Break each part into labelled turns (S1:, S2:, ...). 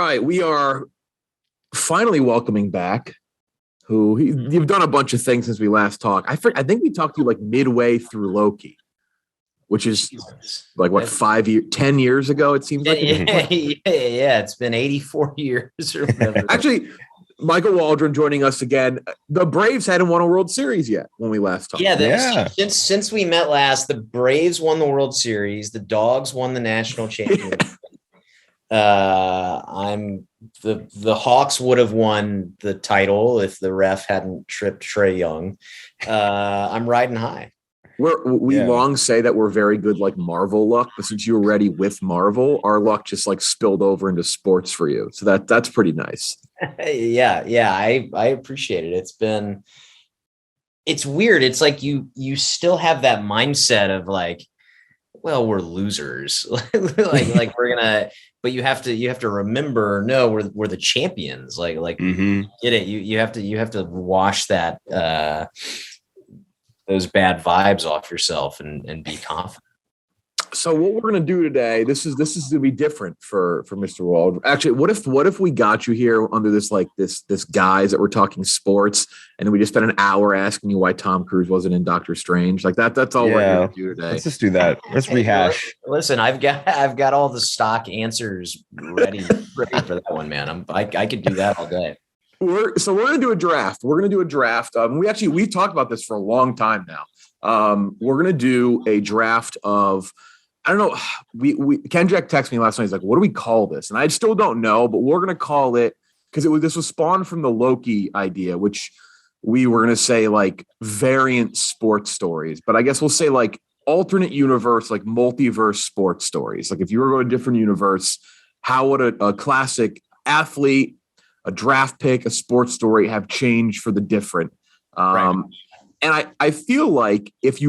S1: right, we are finally welcoming back you've done a bunch of things since we last talked. I think we talked to you like midway through Loki, which is like what, 10 years ago, it seems like.
S2: Yeah, it's been 84 years or whatever.
S1: Actually, Michael Waldron joining us again. The Braves hadn't won a World Series yet when we last talked.
S2: Since we met last, the Braves won the World Series. The Dogs won the national championship. The Hawks would have won the title if the ref hadn't tripped Trae Young. I'm riding high.
S1: We long say that we're very good like Marvel luck, but since you were ready with Marvel, our luck just like spilled over into sports for you. So that's pretty nice.
S2: Yeah. I appreciate it. It's weird. It's like you still have that mindset of like, well, we're losers. like we're gonna, but you have to remember, no, we're the champions. Like get it. You have to wash that those bad vibes off yourself and be confident.
S1: So what we're going to do today, this is going to be different for Mr. Waldron. Actually, what if we got you here under this guise that we're talking sports, and then we just spent an hour asking you why Tom Cruise wasn't in Doctor Strange? Like that's all we're going to do today.
S3: Let's just do that. Let's rehash.
S2: Listen, I've got all the stock answers ready for that one, man. I could do that all day.
S1: We're going to do a draft. We've talked about this for a long time now. We're going to do a draft of, I don't know. Ken Jack texted me last night. He's like, "What do we call this?" And I still don't know, but we're going to call it, because this was spawned from the Loki idea, which we were going to say like variant sports stories, but I guess we'll say like alternate universe, like multiverse sports stories. Like if you were going to a different universe, how would a classic athlete, a draft pick, a sports story have changed for the different?
S2: Right.
S1: And I feel like if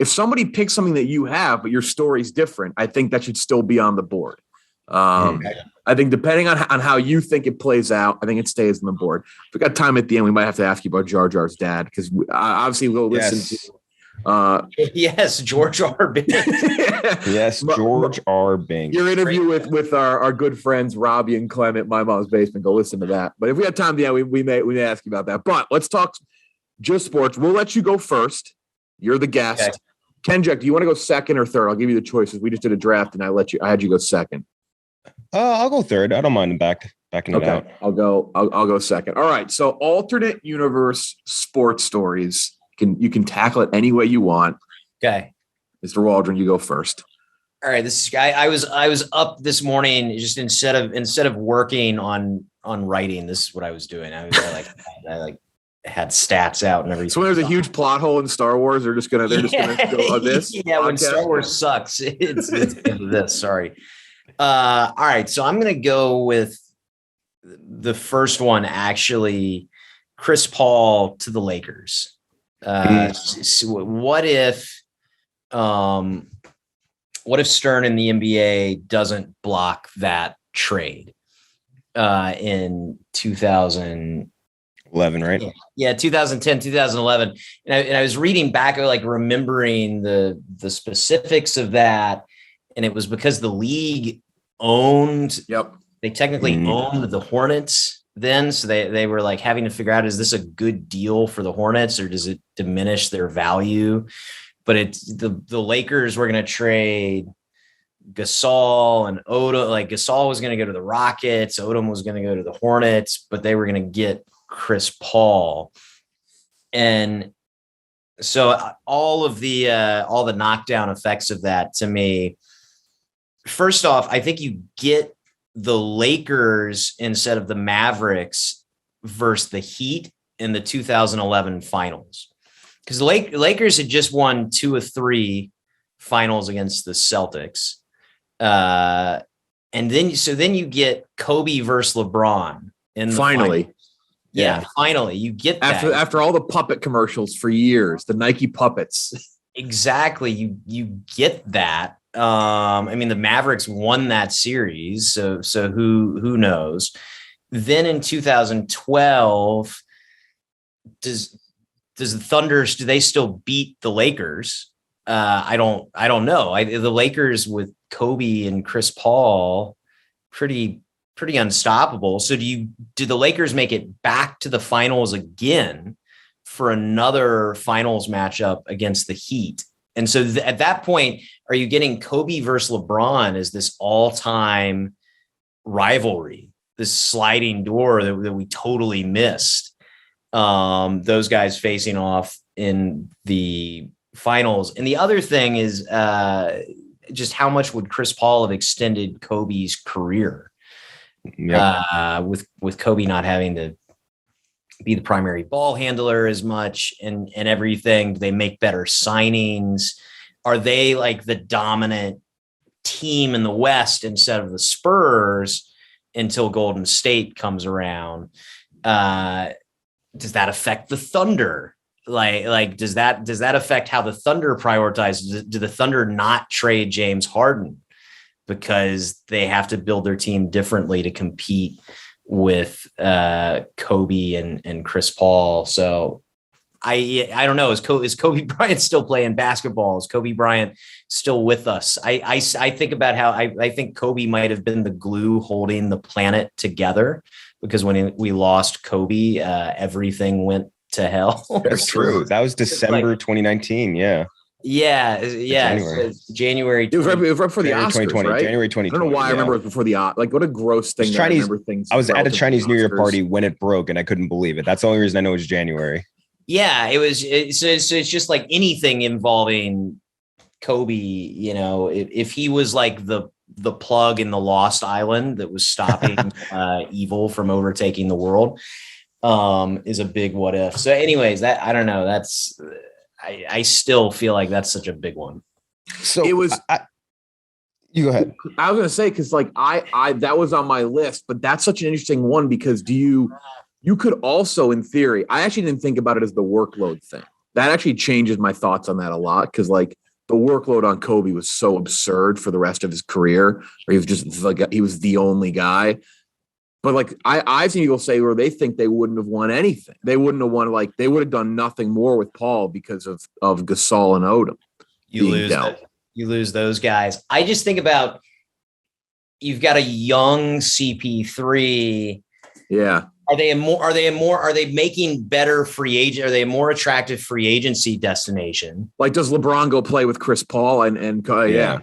S1: somebody picks something that you have, but your story's different, I think that should still be on the board. I think depending on how you think it plays out, I think it stays on the board. If we got time at the end, we might have to ask you about Jar Jar's dad, because obviously we'll listen to.
S2: Yes, George R. Binks.
S3: Yes, George R. Binks.
S1: Your interview with our good friends Robbie and Clement, My Mom's Basement. Go listen to that. But if we have time, we may ask you about that. But let's talk just sports. We'll let you go first. You're the guest. Okay. Kenjack, do you want to go second or third? I'll give you the choices. We just did a draft, and I had you go second.
S3: I'll go third. I don't mind backing it out.
S1: I'll go second. All right. So alternate universe sports stories. You can tackle it any way you want.
S2: Okay.
S1: Mr. Waldron, you go first.
S2: All right. This guy, I was up this morning, just instead of working on writing, this is what I was doing. I had stats out and everything.
S1: So when there's a huge plot hole in Star Wars, they're just gonna go on this.
S2: Yeah, when Star Wars sucks, it's this. Sorry. All right, so I'm gonna go with the first one. Actually, Chris Paul to the Lakers. So what if Stern in the NBA doesn't block that trade in 2011,
S3: right?
S2: Yeah, 2010, 2011. And I was reading back, like remembering the specifics of that. And it was because the league owned, they technically owned the Hornets then. So they were like having to figure out, is this a good deal for the Hornets or does it diminish their value? But it's the Lakers were going to trade Gasol and Odom. Like Gasol was going to go to the Rockets. Odom was going to go to the Hornets, but they were going to get Chris Paul. And so all the knockdown effects of that, to me, first off, I think you get the Lakers instead of the Mavericks versus the Heat in the 2011 finals. Because the Lakers had just won 2 of 3 finals against the Celtics. And then you get Kobe versus LeBron in the
S1: finally.
S2: Finals. Yeah, finally you get that.
S1: After all the puppet commercials for years, the Nike puppets.
S2: Exactly. You get that. I mean, the Mavericks won that series, so who knows? Then in 2012, does the Thunders, do they still beat the Lakers? I don't know. The Lakers with Kobe and Chris Paul pretty unstoppable. So do the Lakers make it back to the finals again for another finals matchup against the Heat? And so at that point, are you getting Kobe versus LeBron as this all-time rivalry, this sliding door that we totally missed? Those guys facing off in the finals. And the other thing is just how much would Chris Paul have extended Kobe's career? Yep. With Kobe not having to be the primary ball handler as much and everything. Do they make better signings? Are they like the dominant team in the West instead of the Spurs until Golden State comes around? Does that affect the Thunder? Like does that affect how the Thunder prioritizes? Do the Thunder not trade James Harden because they have to build their team differently to compete with Kobe and Chris Paul? So I don't know. Is Kobe Bryant still playing basketball? Is Kobe Bryant still with us? I think about how I think Kobe might have been the glue holding the planet together, because when we lost Kobe, everything went to hell.
S3: That's true. That was December 2019. Yeah.
S2: Yeah. January.
S1: It was right before the Oscars,
S3: 2020,
S1: right?
S3: January 2020.
S1: I don't know why I remember it was before the like. What a gross thing! I remember things.
S3: I was at a Chinese New Year party when it broke, and I couldn't believe it. That's the only reason I know it was January.
S2: Yeah, it was. It's just like anything involving Kobe. You know, if he was like the plug in the Lost Island that was stopping evil from overtaking the world, is a big what if. So, anyways, that I don't know. That's. I still feel like that's such a big one.
S1: So it was.
S3: You go ahead.
S1: I was going to say, because like I that was on my list, but that's such an interesting one, because you could also, in theory, I actually didn't think about it as the workload thing. That actually changes my thoughts on that a lot, because like the workload on Kobe was so absurd for the rest of his career, where he was just like he was the only guy. But like I've seen people say where they think they wouldn't have won anything. They wouldn't have won, like they would have done nothing more with Paul because of Gasol and Odom.
S2: You lose those guys. I just think about, you've got a young CP3.
S1: Yeah.
S2: Are they making better free agent? Are they a more attractive free agency destination?
S1: Like, does LeBron go play with Chris Paul and yeah.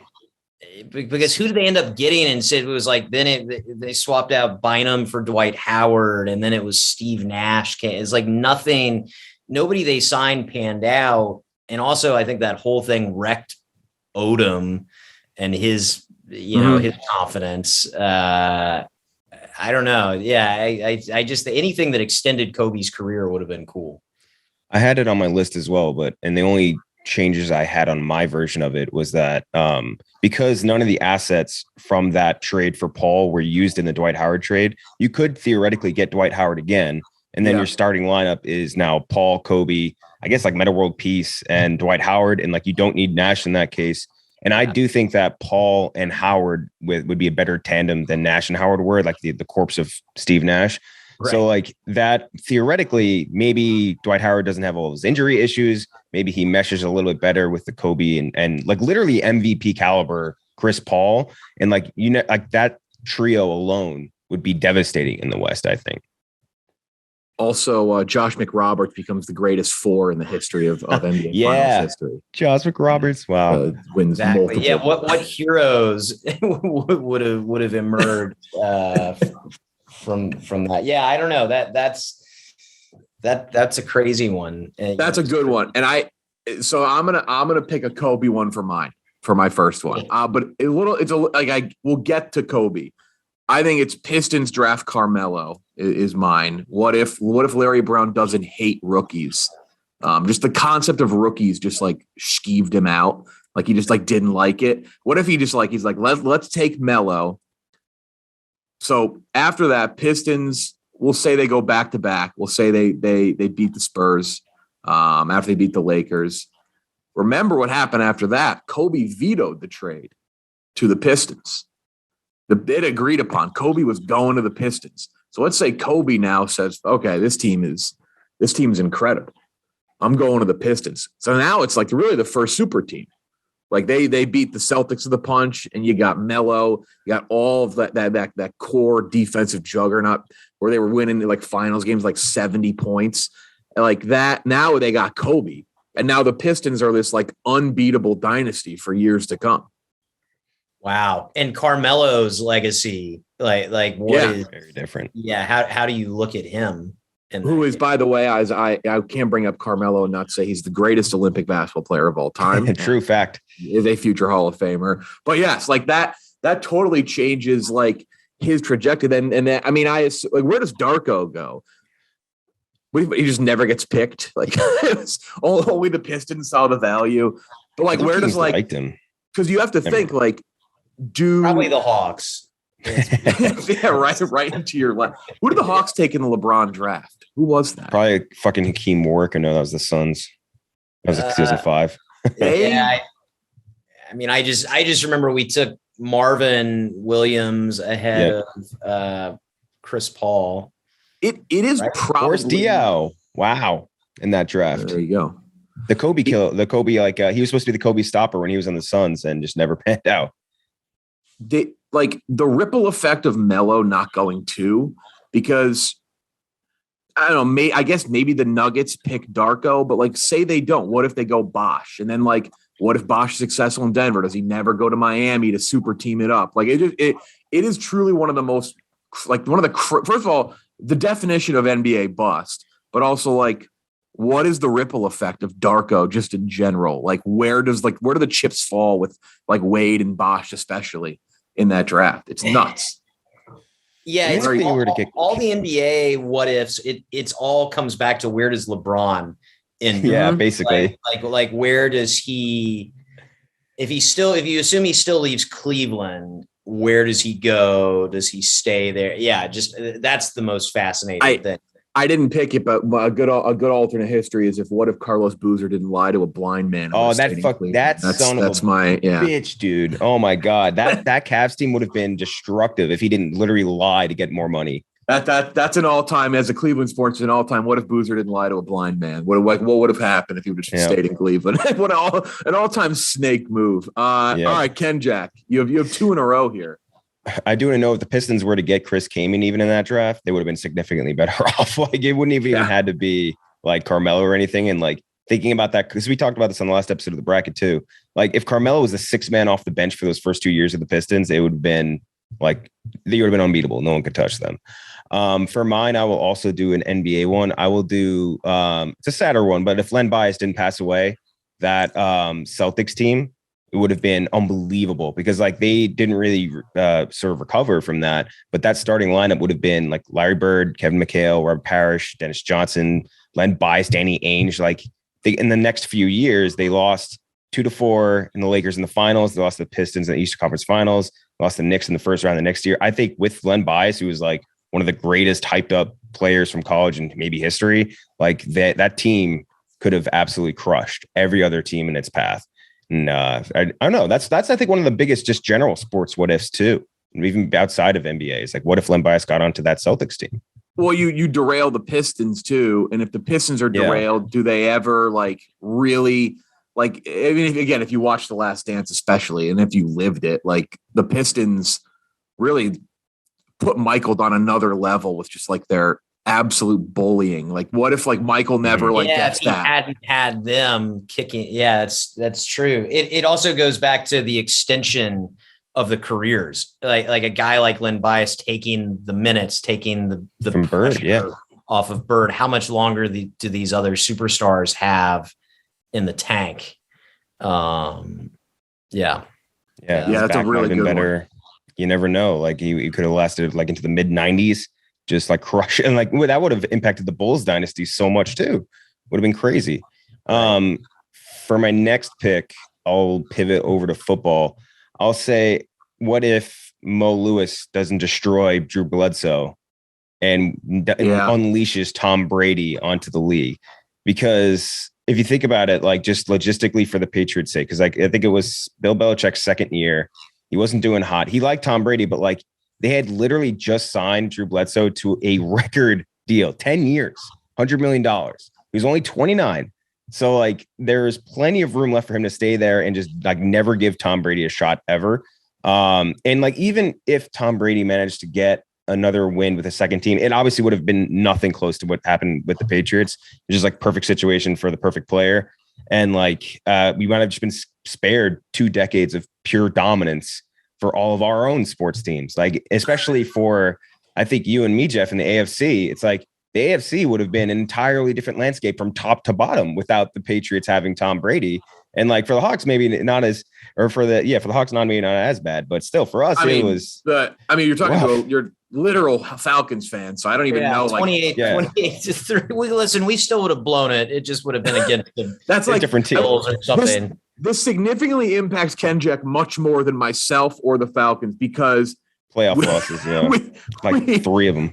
S2: Because who did they end up getting? And said it was like, they swapped out Bynum for Dwight Howard, and then it was Steve Nash. It's like nobody they signed panned out. And also I think that whole thing wrecked Odom and his, his confidence. I don't know. Yeah. I just, anything that extended Kobe's career would have been cool.
S3: I had it on my list as well, and the only changes I had on my version of it was that because none of the assets from that trade for Paul were used in the Dwight Howard trade, you could theoretically get Dwight Howard again. And then your starting lineup is now Paul, Kobe, I guess like Meta World Peace, and Dwight Howard. And like, you don't need Nash in that case. And I do think that Paul and Howard would be a better tandem than Nash and Howard were, like the corpse of Steve Nash. Right. So like that, theoretically, maybe Dwight Howard doesn't have all those injury issues. Maybe he meshes a little bit better with the Kobe and like literally MVP caliber Chris Paul. And like, like that trio alone would be devastating in the West, I think.
S1: Also, Josh McRoberts becomes the greatest four in the history of NBA Finals history.
S3: Josh McRoberts, wow,
S1: wins multiple.
S2: Yeah, what heroes would have emerged from that? Yeah, I don't know. That's a crazy one.
S1: That's a good one, and I'm gonna pick a Kobe one for my first one. But we'll get to Kobe. I think it's Pistons draft Carmelo is mine. What if Larry Brown doesn't hate rookies? Just the concept of rookies just like skeeved him out. Like he just like didn't like it. What if he's like, let's take Melo. So after that, Pistons, we'll say they go back to back. We'll say they beat the Spurs after they beat the Lakers. Remember what happened after that? Kobe vetoed the trade to the Pistons. The bid agreed upon. Kobe was going to the Pistons. So let's say Kobe now says, okay, this team's incredible. I'm going to the Pistons. So now it's like really the first super team. Like they beat the Celtics to the punch, and you got Melo, you got all of that core defensive juggernaut where they were winning like finals games like 70 points. And like that. Now they got Kobe, and now the Pistons are this like unbeatable dynasty for years to come.
S2: Wow. And Carmelo's legacy, like what is
S3: very different.
S2: Yeah. How do you look at him?
S1: Who is, by the way, I can't bring up Carmelo and not say he's the greatest Olympic basketball player of all time.
S3: True fact.
S1: Is a future Hall of Famer. But yes, like that totally changes like his trajectory. And then, I mean, like, where does Darko go? He just never gets picked. Like only the Pistons saw the value. But like, where does like, because you have to think like,
S2: probably the Hawks.
S1: Yeah, right into your left. Who did the Hawks take in the LeBron draft? Who was that?
S3: Probably fucking Hakeem Warwick. I know that was the Suns. That was 2005.
S2: Yeah, I mean, I just remember we took Marvin Williams ahead of Chris Paul.
S1: It is
S3: right?
S1: probably
S3: Where's Diao? Wow, in that draft.
S1: There you go.
S3: The Kobe he was supposed to be the Kobe stopper when he was on the Suns and just never panned out.
S1: Like the ripple effect of Melo not going too, because I don't know, I guess maybe the Nuggets pick Darko, but like say they don't. What if they go Bosh? And then like, what if Bosh is successful in Denver? Does he never go to Miami to super team it up? Like it is truly one of the most, like first of all, the definition of NBA bust, but also like, what is the ripple effect of Darko just in general? Like where do the chips fall with like Wade and Bosh, especially in that draft? It's nuts.
S2: Yeah, it's all the NBA what ifs. It's all comes back to where does LeBron in?
S3: Yeah, basically.
S2: Like where does he? If you assume he still leaves Cleveland, where does he go? Does he stay there? Yeah, just that's the most fascinating thing.
S1: I didn't pick it, but a good alternate history is what if Carlos Boozer didn't lie to a blind man?
S3: Oh, that's my bitch, dude. Oh my God. That Cavs team would have been destructive if he didn't literally lie to get more money.
S1: That's an all-time, as a Cleveland sports, an all-time. What if Boozer didn't lie to a blind man? What would have happened if he would have stayed in Cleveland? What an all-time snake move. All right, Ken Jack, you have two in a row here.
S3: I do want to know if the Pistons were to get Chris Kaman even in that draft, they would have been significantly better off. Like it wouldn't even had to be like Carmelo or anything. And like thinking about that, because we talked about this on the last episode of the bracket too. Like if Carmelo was the sixth man off the bench for those first 2 years of the Pistons, they would have been unbeatable. No one could touch them. For mine, I will also do an NBA one. I will do it's a sadder one, but if Len Bias didn't pass away, that Celtics team, it would have been unbelievable because like they didn't really sort of recover from that. But that starting lineup would have been like Larry Bird, Kevin McHale, Robert Parrish, Dennis Johnson, Len Bias, Danny Ainge. Like in the next few years, they lost 2-4 in the Lakers in the finals. They lost the Pistons in the Eastern Conference Finals, lost the Knicks in the first round the next year. I think with Len Bias, who was like one of the greatest hyped up players from college and maybe history, like that team could have absolutely crushed every other team in its path. And I don't know. That's I think one of the biggest just general sports what ifs too, even outside of NBA. Is like, what if Len Bias got onto that Celtics team?
S1: Well, you derail the Pistons too, and if the Pistons are derailed, do they ever like really like? I mean, if you watch The Last Dance, especially, and if you lived it, like the Pistons really put Michael on another level with just like their absolute bullying. Like what if like Michael never gets
S2: if he hadn't had them kicking? Yeah, that's true. It also goes back to the extension of the careers, like a guy like Len Bias taking the minutes, taking the
S3: from Bird,
S2: off of Bird. How much longer do these other superstars have in the tank? That's
S1: a really good better one.
S3: You never know. Like you could have lasted like into the mid 90s. Just like crush it. And like that would have impacted the Bulls dynasty so much too. Would have been crazy. For my next pick, I'll pivot over to football. I'll say, what if Mo Lewis doesn't destroy Drew Bledsoe and unleashes Tom Brady onto the league? Because if you think about it, like just logistically for the Patriots' sake, because like I think it was Bill Belichick's second year, he wasn't doing hot. He liked Tom Brady, but like they had literally just signed Drew Bledsoe to a record deal, 10 years, $100 million. He was only 29. So like there's plenty of room left for him to stay there and just like never give Tom Brady a shot ever. And like even if Tom Brady managed to get another win with a second team, it obviously would have been nothing close to what happened with the Patriots. It's just like perfect situation for the perfect player. And like we might have just been spared 2 decades of pure dominance for all of our own sports teams. Like especially for I think you and me, Jeff, in the AFC, it's like the AFC would have been an entirely different landscape from top to bottom without the Patriots having Tom Brady. And like for the Hawks, maybe not as, or for the Hawks, maybe not as bad, but still for us,
S1: you're talking to your literal Falcons fan. So I don't even know.
S2: 28 to 3. We still would have blown it. It just would have been against
S1: that's like
S3: different teams
S2: or something.
S1: This significantly impacts Kenjack much more than myself or the Falcons because
S3: playoff losses. Yeah. 3 of them.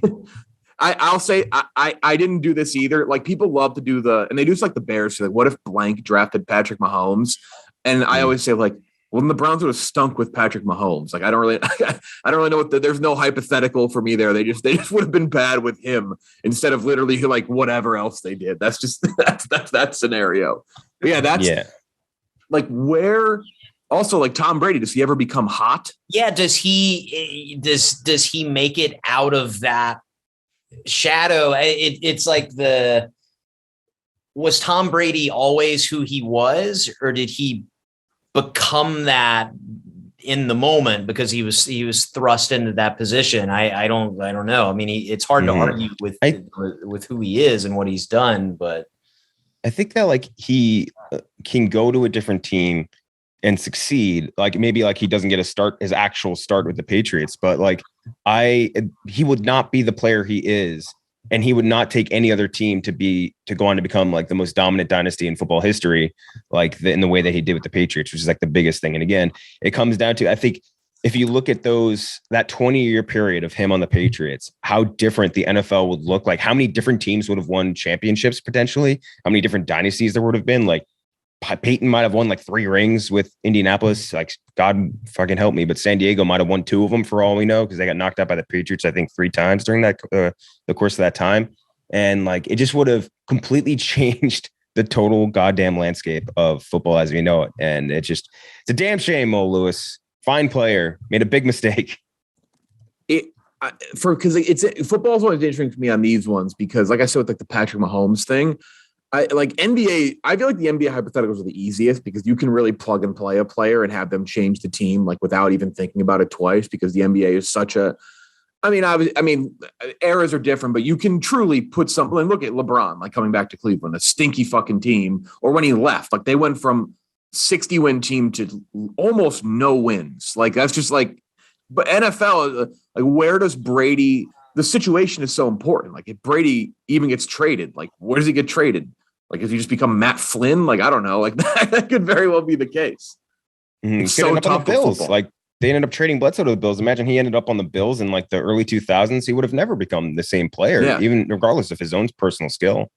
S1: I'll say I didn't do this either. Like people love to do and they do this like the Bears. So like, what if blank drafted Patrick Mahomes? And I always say like, well, then the Browns would have stunk with Patrick Mahomes. Like I don't really know there's no hypothetical for me there. They just would have been bad with him instead of literally like whatever else they did. That's just that's that scenario. But yeah, like where. Also, like Tom Brady, does he ever become hot?
S2: Yeah, does he make it out of that shadow? It's like was Tom Brady always who he was, or did he become that in the moment because he was thrust into that position? I don't know. I mean, it's hard to argue with who he is and what he's done, but
S3: I think that like he can go to a different team and succeed. Like maybe like he doesn't get his actual start with the Patriots, but like he would not be the player he is, and he would not take any other team to go on to become like the most dominant dynasty in football history, like in the way that he did with the Patriots, which is like the biggest thing. And again, it comes down to, I think if you look at that 20-year period of him on the Patriots, how different the NFL would look like, how many different teams would have won championships potentially, how many different dynasties there would have been. Like Peyton might have won like 3 rings with Indianapolis. Like God fucking help me, but San Diego might have won 2 of them for all we know, because they got knocked out by the Patriots, I think 3 times during that the course of that time. And like it just would have completely changed the total goddamn landscape of football as we know it. And it's a damn shame, Mo Lewis, fine player, made a big mistake.
S1: Because football is always interesting to me on these ones because, like I said, with like the Patrick Mahomes thing. I feel like the NBA hypotheticals are the easiest because you can really plug and play a player and have them change the team like without even thinking about it twice, because the NBA is such a, I mean, eras are different, but you can truly put something. Like look at LeBron, like coming back to Cleveland, a stinky fucking team, or when he left, like they went from 60-win team to almost no wins. Like that's just like, but NFL, like where does Brady? The situation is so important. Like if Brady even gets traded, like where does he get traded? Like, if you just become Matt Flynn, like, I don't know, like that could very well be the case.
S3: It's so tough. The Bills, like they ended up trading Bledsoe to the Bills. Imagine he ended up on the Bills in like the early 2000s. He would have never become the same player, even regardless of his own personal skill.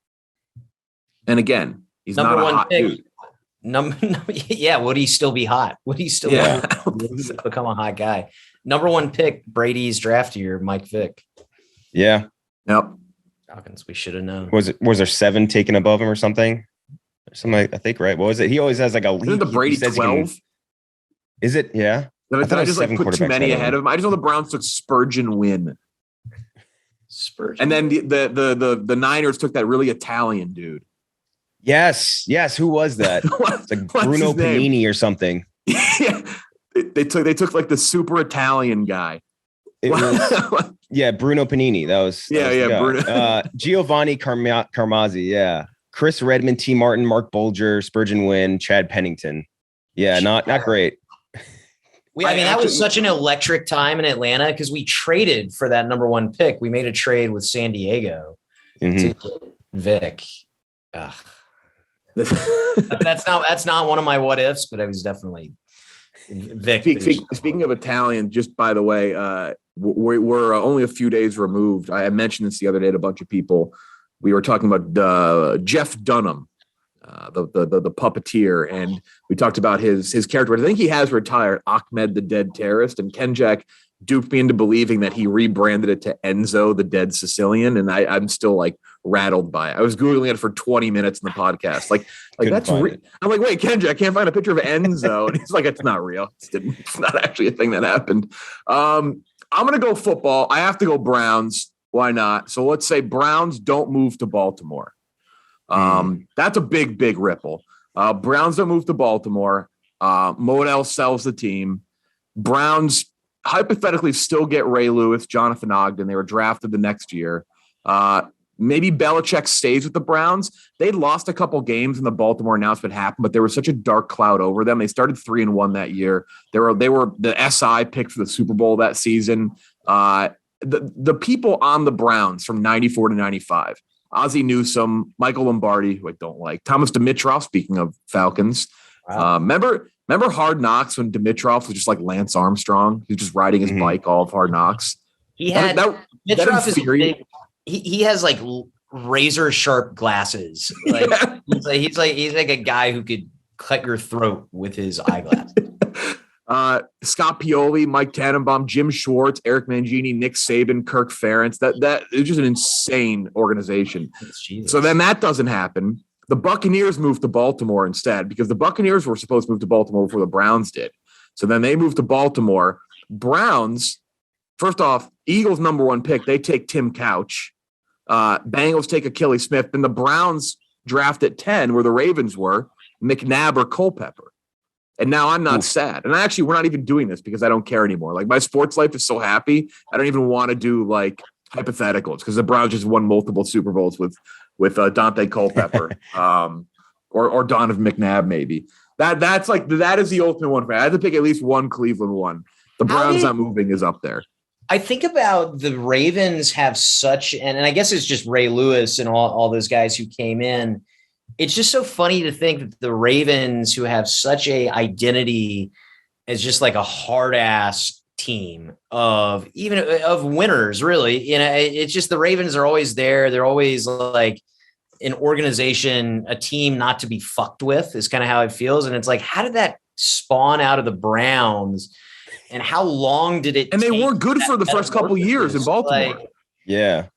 S1: And again, he's not a hot dude.
S2: Would he still be hot? Would he still become a hot guy? Number 1 pick, Brady's draft year, Mike Vick.
S3: Yeah.
S1: Yep.
S2: Falcons, we should have known.
S3: Was there 7 taken above him or something? I think, right? What was it? He always has like a lead.
S1: Isn't the Brady 12?
S3: Is it? Yeah.
S1: Did I just like put too many ahead of him? I just know the Browns took Spurgeon Wynn. And then the Niners took that really Italian dude.
S3: Yes. Who was that? It's like Bruno Panini or something.
S1: Yeah. They took like the super Italian guy.
S3: It was, Bruno Panini. That was
S1: Bruno.
S3: Giovanni Carmazzi. Yeah. Chris Redmond, T. Martin, Mark Bolger, Spurgeon Wynn, Chad Pennington. Yeah, not great.
S2: That was such an electric time in Atlanta because we traded for that number 1 pick. We made a trade with San Diego to Vic. That's not one of my what ifs, but it was definitely Vic.
S1: Speaking of Italian, just by the way, we're only a few days removed. I mentioned this the other day to a bunch of people. We were talking about Jeff Dunham, the puppeteer, and we talked about his character. I think he has retired, Ahmed the Dead Terrorist. And Kenjack, duped me into believing that he rebranded it to Enzo, the dead Sicilian. And I'm still like rattled by it. I was Googling it for 20 minutes in the podcast. Like that's I'm like, wait, Kendra, I can't find a picture of Enzo. And he's like, it's not real. It's not actually a thing that happened. I'm going to go football. I have to go Browns. Why not? So let's say Browns don't move to Baltimore. That's a big, big ripple. Browns don't move to Baltimore. Modell sells the team. Browns hypothetically still get Ray Lewis, Jonathan Ogden. They were drafted the next year. Maybe Belichick stays with the Browns. They'd lost a couple games when the Baltimore announcement happened, but there was such a dark cloud over them. They started 3-1 that year. They were the SI picked for the Super Bowl that season. The people on the Browns from 94 to 95, Ozzie Newsome, Michael Lombardi, who I don't like, Thomas Dimitroff, speaking of Falcons. Wow. Remember Hard Knocks when Dimitroff was just like Lance Armstrong? He was just riding his bike all of Hard Knocks.
S2: He had Dimitroff is big. He has like razor sharp glasses. Like he's like a guy who could cut your throat with his eyeglasses.
S1: Scott Pioli, Mike Tannenbaum, Jim Schwartz, Eric Mangini, Nick Saban, Kirk Ferentz. That is just an insane organization. So then that doesn't happen. The Buccaneers moved to Baltimore instead because the Buccaneers were supposed to move to Baltimore before the Browns did. So then they moved to Baltimore. Browns, first off, Eagles number 1 pick. They take Tim Couch. Bengals take Achilles Smith. Then the Browns draft at 10, where the Ravens were, McNabb or Culpepper. And now I'm not sad. And actually, we're not even doing this because I don't care anymore. Like my sports life is so happy. I don't even want to do like hypotheticals because the Browns just won multiple Super Bowls with Dante Culpepper or Donovan McNabb maybe. That is the ultimate one for me. I had to pick at least one Cleveland one. The Browns not moving is up there.
S2: I think about the Ravens have such, and I guess it's just Ray Lewis and all those guys who came in. It's just so funny to think that the Ravens, who have such a identity as just like a hard ass team of winners, really, it's just the Ravens are always there. They're always like an organization, a team not to be fucked with is kind of how it feels. And it's like, how did that spawn out of the Browns? And how long did it?
S1: And they weren't good for the first couple years in Baltimore.
S3: Like, yeah,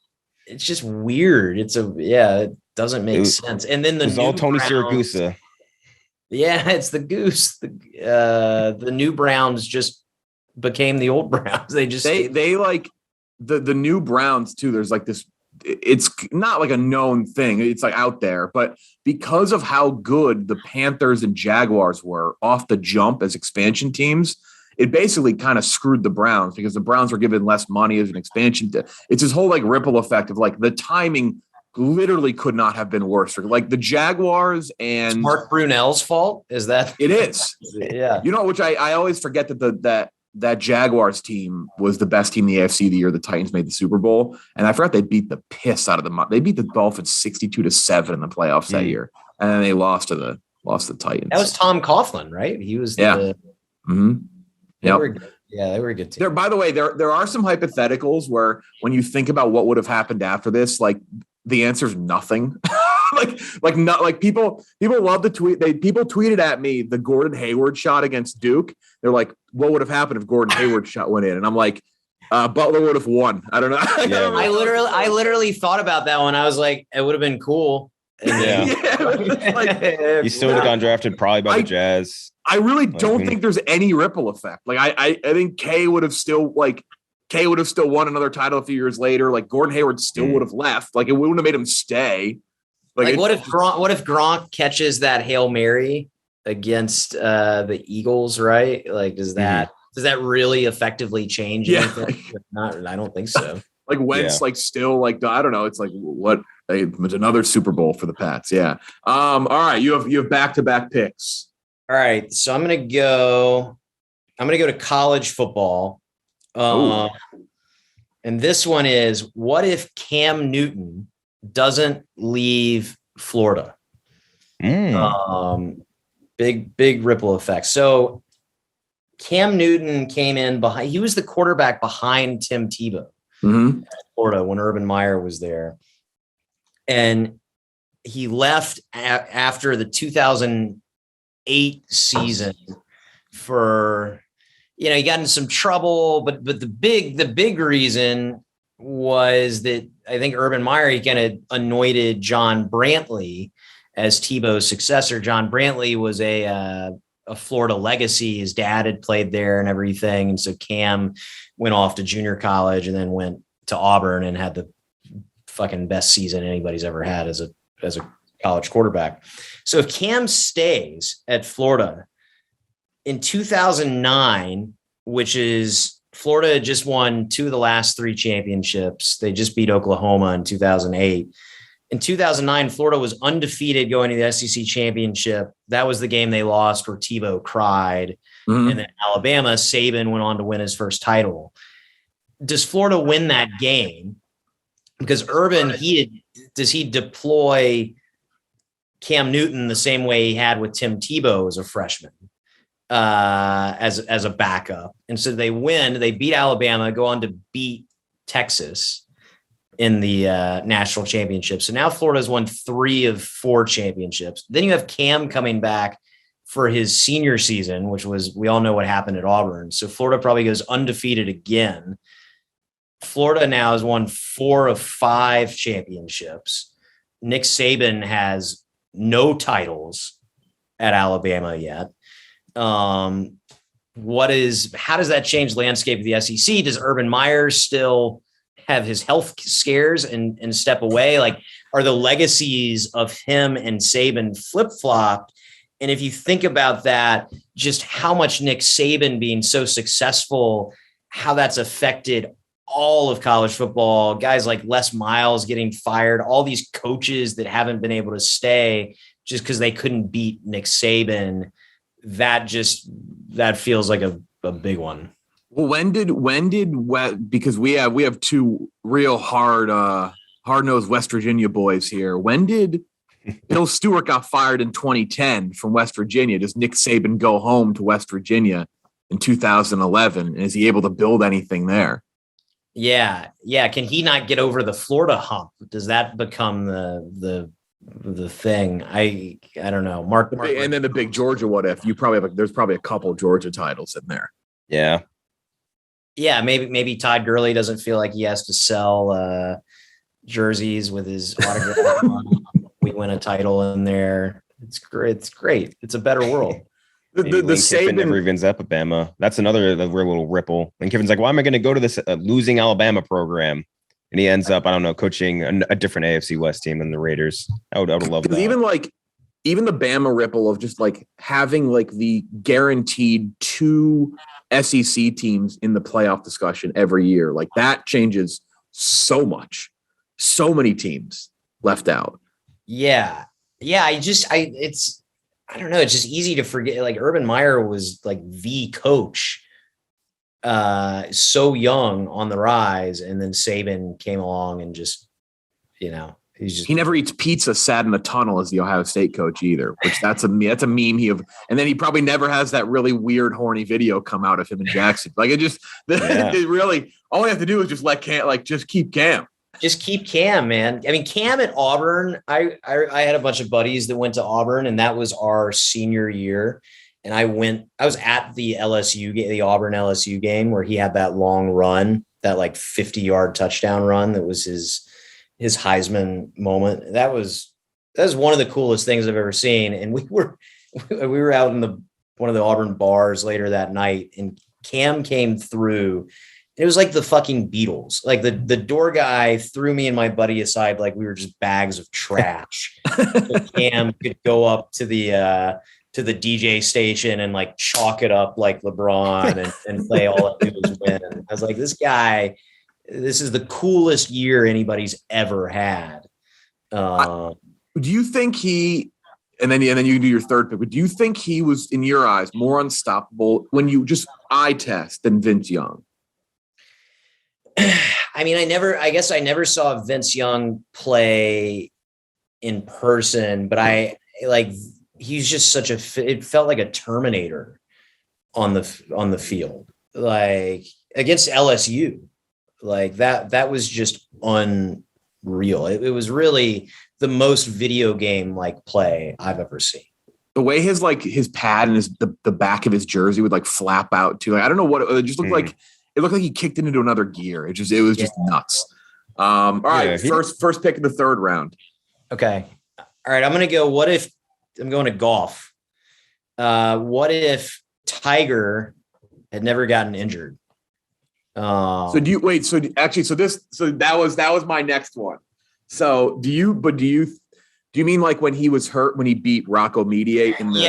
S2: it's just weird. It doesn't make sense. And then
S3: it's all Tony Siragusa.
S2: Yeah, it's the goose. The new Browns just became the old Browns. They
S1: like the new Browns too. There's like this. It's not like a known thing. It's like out there, but because of how good the Panthers and Jaguars were off the jump as expansion teams, it basically kind of screwed the Browns because the Browns were given less money as an expansion. It's this whole like ripple effect of like the timing literally could not have been worse. Like the Jaguars and
S2: Mark Brunell's fault. Is that
S1: it is?
S2: Yeah.
S1: Which I always forget that Jaguars team was the best team in the AFC the year the Titans made the Super Bowl. And I forgot they beat the piss out of them. They beat the Dolphins 62-7 in the playoffs that year. And then they lost to the Titans.
S2: That was Tom Coughlin, right? He was They were good too.
S1: By the way, there are some hypotheticals where when you think about what would have happened after this, like the answer is nothing. People love to tweet. People tweeted at me the Gordon Hayward shot against Duke. They're like, what would have happened if Gordon Hayward shot went in? And I'm like, Butler would have won. I don't know.
S2: I literally thought about that one. I was like, it would have been cool.
S3: He still would have gone drafted probably by the Jazz.
S1: I really don't think there's any ripple effect. Like I think K would have still won another title a few years later. Like Gordon Hayward still would have left. Like it wouldn't have made him stay.
S2: Like what if Gronk catches that Hail Mary against the Eagles, right? Like does that really effectively change anything? Not, I don't think so.
S1: Like Wentz, still I don't know. It's like what it's another Super Bowl for the Pats. Yeah. All right. You have back-to-back picks.
S2: All right. So I'm gonna go to college football. And this one is, what if Cam Newton doesn't leave Florida? Big ripple effect. So Cam Newton came in behind. He was the quarterback behind Tim Tebow in Florida when Urban Meyer was there. And he left after the 2008 season for he got in some trouble, but the big reason was that I think Urban Meyer, he kind of anointed John Brantley as Tebow's successor. John Brantley was a Florida legacy. His dad had played there and everything. And so Cam went off to junior college and then went to Auburn and had the fucking best season anybody's ever had as a college quarterback. So if Cam stays at Florida in 2009, which is Florida had just won 2 of the last 3 championships. They just beat Oklahoma in 2008. In 2009, Florida was undefeated going to the SEC championship. That was the game they lost where Tebow cried. Mm-hmm. And then Alabama, Saban went on to win his first title. Does Florida win that game? Because Urban, does he deploy Cam Newton the same way he had with Tim Tebow as a freshman? As a backup. And so they win, they beat Alabama, go on to beat Texas in the national championship. So now Florida's won 3 of 4 championships. Then you have Cam coming back for his senior season, which was, we all know what happened at Auburn. So Florida probably goes undefeated again. Florida now has won 4 of 5 championships. Nick Saban has no titles at Alabama yet. How does that change the landscape of the SEC? Does Urban Meyer still have his health scares and step away? Like, are the legacies of him and Saban flip-flopped? And if you think about that, just how much Nick Saban being so successful, how that's affected all of college football, guys like Les Miles getting fired, all these coaches that haven't been able to stay just because they couldn't beat Nick Saban. That feels like a big one.
S1: Well, because we have 2 real hard-nosed West Virginia boys here. When did Bill Stewart got fired in 2010 from West Virginia? Does Nick Saban go home to West Virginia in 2011? And is he able to build anything there?
S2: Yeah. Can he not get over the Florida hump? Does that become the thing? I don't know. Mark,
S1: and then the big Georgia what if. You probably have there's probably a couple Georgia titles in there.
S3: Yeah.
S2: Maybe Todd Gurley doesn't feel like he has to sell jerseys with his autograph on. We win a title in there. It's great. It's a better world.
S3: The Saban never evens up at Bama. That's another real little ripple. And Kevin's like, why am I going to go to this losing Alabama program? And he ends up, I don't know, coaching a different AFC West team than the Raiders. I would love that.
S1: Even the Bama ripple of just like having like the guaranteed 2 SEC teams in the playoff discussion every year, like that changes so much. So many teams left out.
S2: Yeah. I don't know. It's just easy to forget. Like Urban Meyer was like the coach. So young on the rise, and then Saban came along and just, he never eats pizza sat in a tunnel as the Ohio State coach either, which that's a meme and then he probably never has that really weird horny video come out of him in Jackson. Like it really, all we have to do is just let Cam, just keep Cam. Just keep Cam, man. I mean, Cam at Auburn, I had a bunch of buddies that went to Auburn, and that was our senior year. And I was at the Auburn LSU game where he had that long run, that like 50-yard touchdown run. That was his Heisman moment. That was one of the coolest things I've ever seen. And we were out in one of the Auburn bars later that night, and Cam came through. It was like the fucking Beatles. Like the door guy threw me and my buddy aside like we were just bags of trash. So Cam could go up to the DJ station and like chalk it up like LeBron and play all it was win. I was like, this is the coolest year anybody's ever had. Do you think and then you can do your third pick, but do you think he was, in your eyes, more unstoppable when you just eye test than Vince Young? I mean, I guess I never saw Vince Young play in person, but he's just it felt like a Terminator on the field, like against LSU, like that was just unreal. It was really the most video game like play I've ever seen.
S1: the way his pad and the back of his jersey would like flap out too. Like, I don't know what it just looked like. It looked like he kicked into another gear. It was just nuts. All right, first pick of the third round.
S2: Okay. All right, I'm gonna go. What if I'm going to golf? What if Tiger had never gotten injured?
S1: So that was my next one. So do you mean like when he was hurt, when he beat Rocco Mediate in the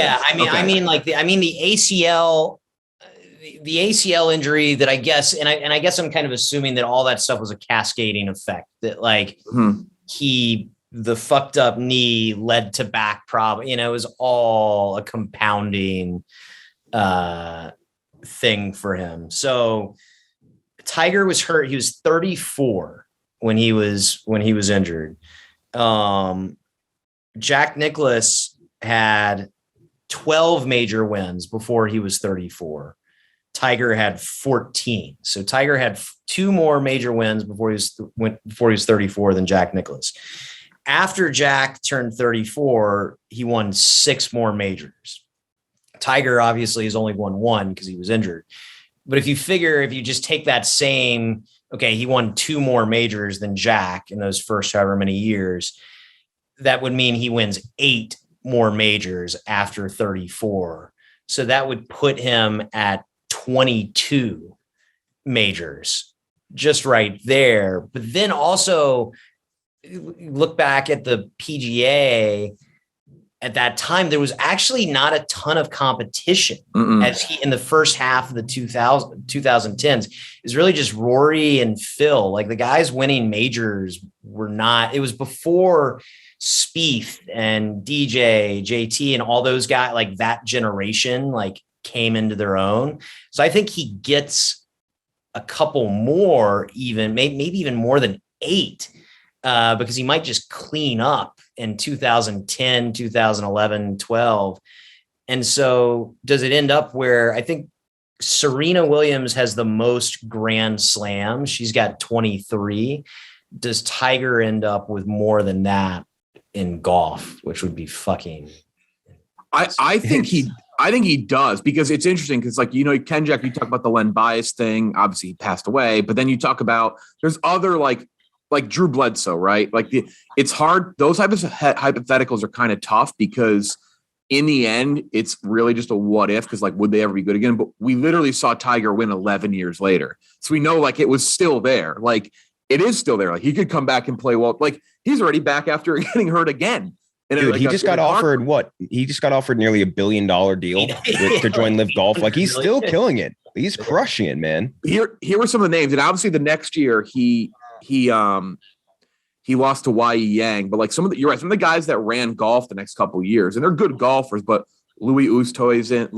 S2: the ACL injury that I guess, and I guess I'm kind of assuming that all that stuff was a cascading effect, that like the fucked up knee led to back problem, it was all a compounding thing for him. So Tiger was hurt. He was 34 when he was injured. Jack Nicklaus had 12 major wins before he was 34. Tiger had 14. So Tiger had 2 more major wins before he was 34 than Jack Nicklaus. After Jack turned 34, he won 6 more majors. Tiger obviously has only won 1 because he was injured. But if you just take that same, he won 2 more majors than Jack in those first however many years, that would mean he wins 8 more majors after 34. So that would put him at 22 majors just right there. But then also look back at the PGA. At that time, there was actually not a ton of competition as he in the first half of the 2010s. Is really just Rory and Phil. Like the guys winning majors were not. It was before Spieth and DJ, JT, and all those guys. Like that generation, like came into their own. So I think he gets a couple more, even maybe even more than 8, because he might just clean up in 2010, 2011, 12. And so does it end up where I think Serena Williams has the most Grand Slams? She's got 23. Does Tiger end up with more than that in golf, which would be fucking.
S1: I think he does, because it's interesting because Ken Jack, you talk about the Len Bias thing. Obviously he passed away, but then you talk about there's other like Drew Bledsoe, right? It's hard. Those types of hypotheticals are kind of tough because in the end, it's really just a what if, because would they ever be good again? But we literally saw Tiger win 11 years later. So we know it was still there. It is still there. He could come back and play well. He's already back after getting hurt again. And
S3: dude, he just got offered what? He just got offered nearly $1 billion deal to join Live Golf. He's still killing it. He's crushing it, man.
S1: Here were some of the names. And obviously the next year he lost to Y.E. Yang, but you're right. Some of the guys that ran golf the next couple of years, and they're good golfers, but Louis Oosthuizen,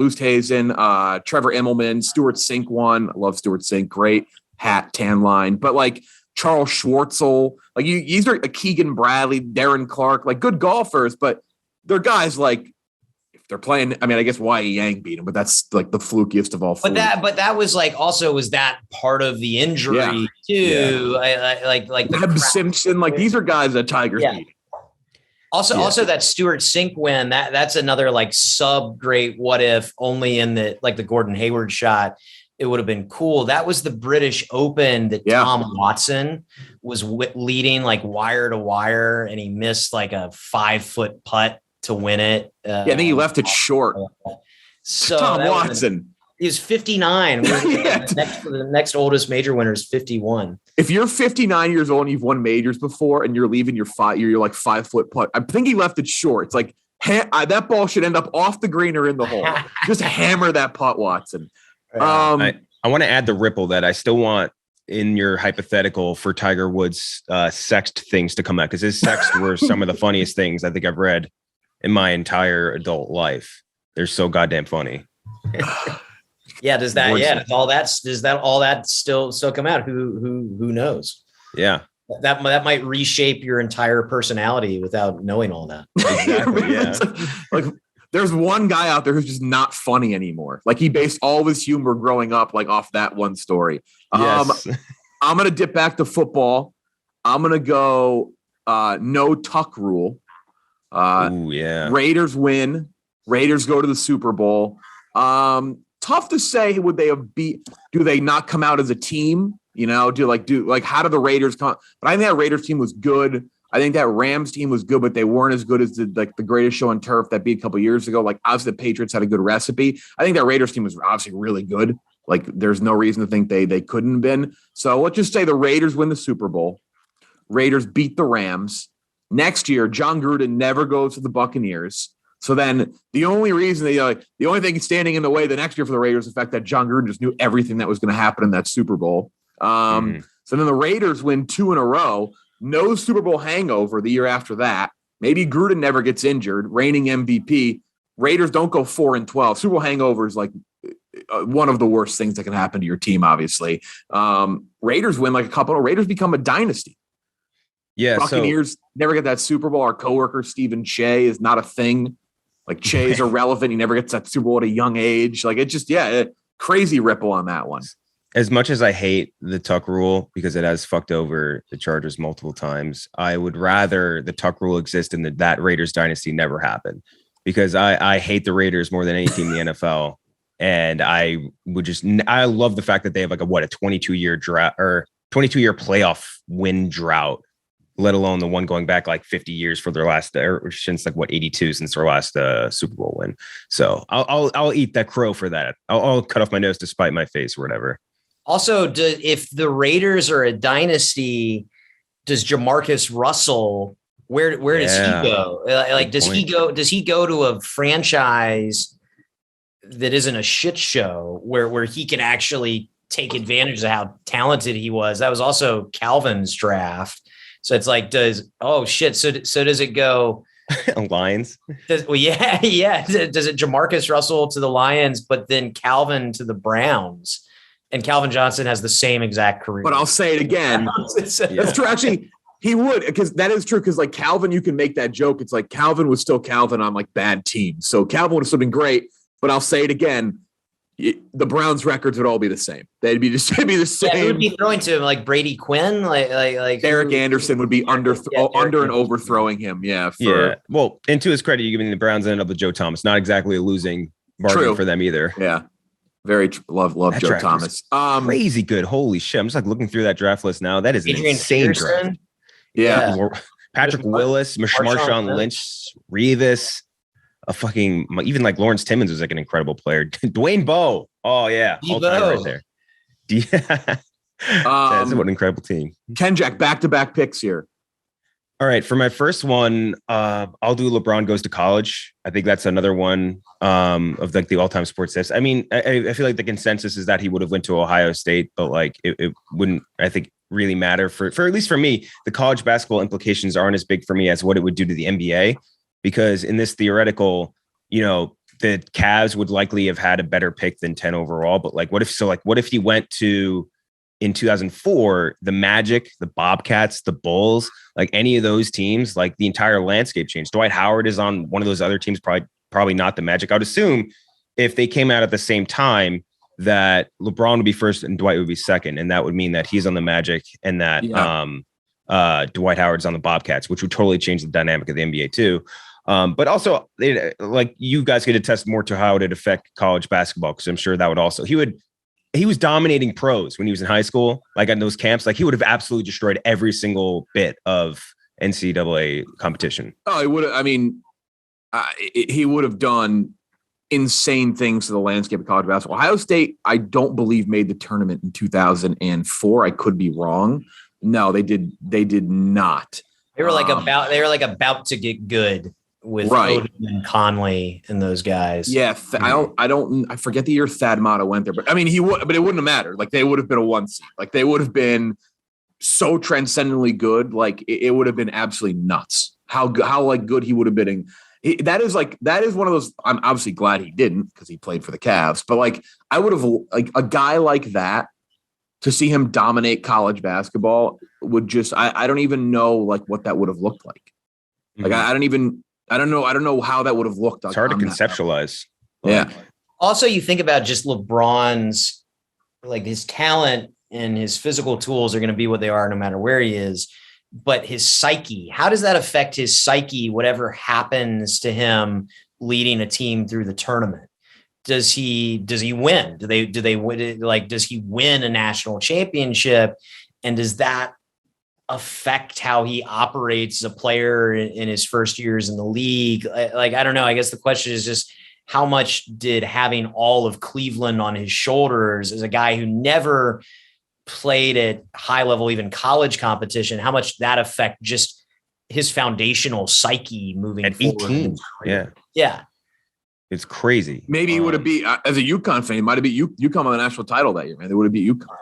S1: Trevor Immelman, Stuart Sink won. I love Stuart Sink. Great hat, tan line. But Charles Schwartzel, these are Keegan Bradley, Darren Clark, good golfers, but they're guys if they're playing, I guess Y.E. Yang beat him, but that's the flukiest of all.
S2: But that was also, was that part of the injury too? Yeah.
S1: Webb Simpson, these are guys that Tigers beat.
S2: Also that Stuart Sink win, that's another sub great what if, only in the the Gordon Hayward shot. It would have been cool. That was the British Open that Tom Watson was leading wire to wire, and he missed a 5-foot putt to win it.
S1: I think he left it short.
S2: So
S1: Tom Watson.
S2: He was 59. The next oldest major winner is 51.
S1: If you're 59 years old and you've won majors before and you're leaving your 5-foot putt, I think he left it short. It's that ball should end up off the green or in the hole. Just hammer that putt, Watson.
S3: I want to add the ripple that I still want in your hypothetical for Tiger Woods' sext things to come out, because his sext were some of the funniest things I think I've read in my entire adult life. They're so goddamn funny.
S2: Does all that still come out? Who knows?
S3: Yeah.
S2: That might reshape your entire personality without knowing all that.
S3: Exactly. Yeah.
S1: There's one guy out there who's just not funny anymore. He based all of his humor growing up off that one story.
S3: Yes.
S1: I'm gonna dip back to football. I'm gonna go no tuck rule.
S3: Ooh, yeah.
S1: Raiders win. Raiders go to the Super Bowl. Tough to say. Would they have beat? Do they not come out as a team? You know, how do the Raiders come? But I think that Raiders team was good. I think that Rams team was good, but they weren't as good as the greatest show on turf that beat a couple of years ago. Like, obviously the Patriots had a good recipe. I think that Raiders team was obviously really good. Like, there's no reason to think they couldn't have been. So let's just say the Raiders win the Super Bowl. Raiders beat the Rams. Next year, John Gruden never goes to the Buccaneers. So then the only reason the only thing standing in the way the next year for the Raiders is the fact that John Gruden just knew everything that was going to happen in that Super Bowl. So then the Raiders win 2 in a row. No Super Bowl hangover the year after that. Maybe Gruden never gets injured, reigning MVP. Raiders don't go 4-12. Super Bowl hangover is like one of the worst things that can happen to your team, obviously. Raiders win like a couple of Raiders become a dynasty.
S3: Yeah.
S1: Buccaneers never get that Super Bowl. Our coworker, Stephen Che, is not a thing. Like, Che is irrelevant. He never gets that Super Bowl at a young age. Like, it's just, crazy ripple on that one.
S3: As much as I hate the Tuck rule because it has fucked over the Chargers multiple times, I would rather the Tuck rule exist and that Raiders dynasty never happen, because I hate the Raiders more than any team in the NFL. And I love the fact that they have like a 22-year drought or 22-year playoff win drought, let alone the one going back like 50 years for their last, or since 82 since their last Super Bowl win. So I'll eat that crow for that. I'll cut off my nose to spite my face or whatever.
S2: Also, if the Raiders are a dynasty, does Jamarcus Russell, where does he go? Like, does he go to a franchise that isn't a shit show where he can actually take advantage of how talented he was? That was also Calvin's draft. So it's like, So does it go
S3: Lions?
S2: Does it Jamarcus Russell to the Lions, but then Calvin to the Browns? And Calvin Johnson has the same exact career.
S1: But I'll say it again. That's true. Actually, he would, because that is true. Because like Calvin, you can make that joke. It's like Calvin was still Calvin on like bad teams. So Calvin would have still been great. But I'll say it again. The Browns records would all be the same. They'd be the same.
S2: Yeah, it would be throwing to him like Brady Quinn, like
S1: Derek Anderson would be under and overthrowing him. Yeah.
S3: Well, and to his credit, you give me the Browns ended up with Joe Thomas. Not exactly a losing bargain for them either.
S1: Yeah. Very love that Joe Thomas.
S3: Crazy good. Holy shit. I'm just like looking through that draft list now. That is an insane draft.
S1: Yeah.
S3: Patrick Willis, Marshawn Lynch, Revis, even like Lawrence Timmons was like an incredible player. Dwayne Bowe. Oh yeah. All time right there. That's what an incredible team.
S1: Ken Jack, back-to-back picks here.
S3: All right, for my first one, I'll do LeBron goes to college. I think that's another one of like the all-time sports list. I mean, I feel like the consensus is that he would have went to Ohio State, but like it wouldn't, I think, really matter for at least for me. The college basketball implications aren't as big for me as what it would do to the NBA, because in this theoretical, the Cavs would likely have had a better pick than 10 overall. But like, what if he went to, in 2004, the Magic, the Bobcats, the Bulls, like any of those teams, like the entire landscape changed. Dwight Howard is on one of those other teams, probably not the Magic. I would assume if they came out at the same time that LeBron would be first and Dwight would be second. And that would mean that he's on the Magic and that Dwight Howard's on the Bobcats, which would totally change the dynamic of the NBA too. But also, like, you guys could attest more to how it would affect college basketball, because I'm sure that would also, he was dominating pros when he was in high school, like on those camps. Like, he would have absolutely destroyed every single bit of NCAA competition.
S1: Oh, he would have. I mean, he would have done insane things to the landscape of college basketball. Ohio State, I don't believe, made the tournament in 2004. I could be wrong. No, they did not.
S2: They were about to get good with Odom and Conley and those guys.
S1: Yeah, I forget the year Thad Matta went there, but I mean, it wouldn't have mattered. Like, they would have been a 1 seed. Like, they would have been so transcendently good. Like, it would have been absolutely nuts how like good he would have been. That is one of those. I'm obviously glad he didn't, because he played for the Cavs. But like, I would have, like, a guy like that, to see him dominate college basketball would just, I don't even know like what that would have looked like. Like, I don't know how that would have looked.
S3: It's hard to conceptualize.
S1: Yeah.
S2: Also, you think about just LeBron's, like, his talent and his physical tools are going to be what they are no matter where he is. But his psyche, how does that affect his psyche, whatever happens to him leading a team through the tournament? Does he win? Do they win? Like, does he win a national championship? And does that affect how he operates as a player in his first years in the league? Like, I don't know. I guess the question is just, how much did having all of Cleveland on his shoulders as a guy who never played at high level, even college competition, how much that affect just his foundational psyche moving
S3: at
S2: forward?
S3: 18.
S2: Yeah.
S3: It's crazy.
S1: Maybe he would have beat, as a UConn fan, he might have beat UConn on the national title that year, man. They would have beat UConn.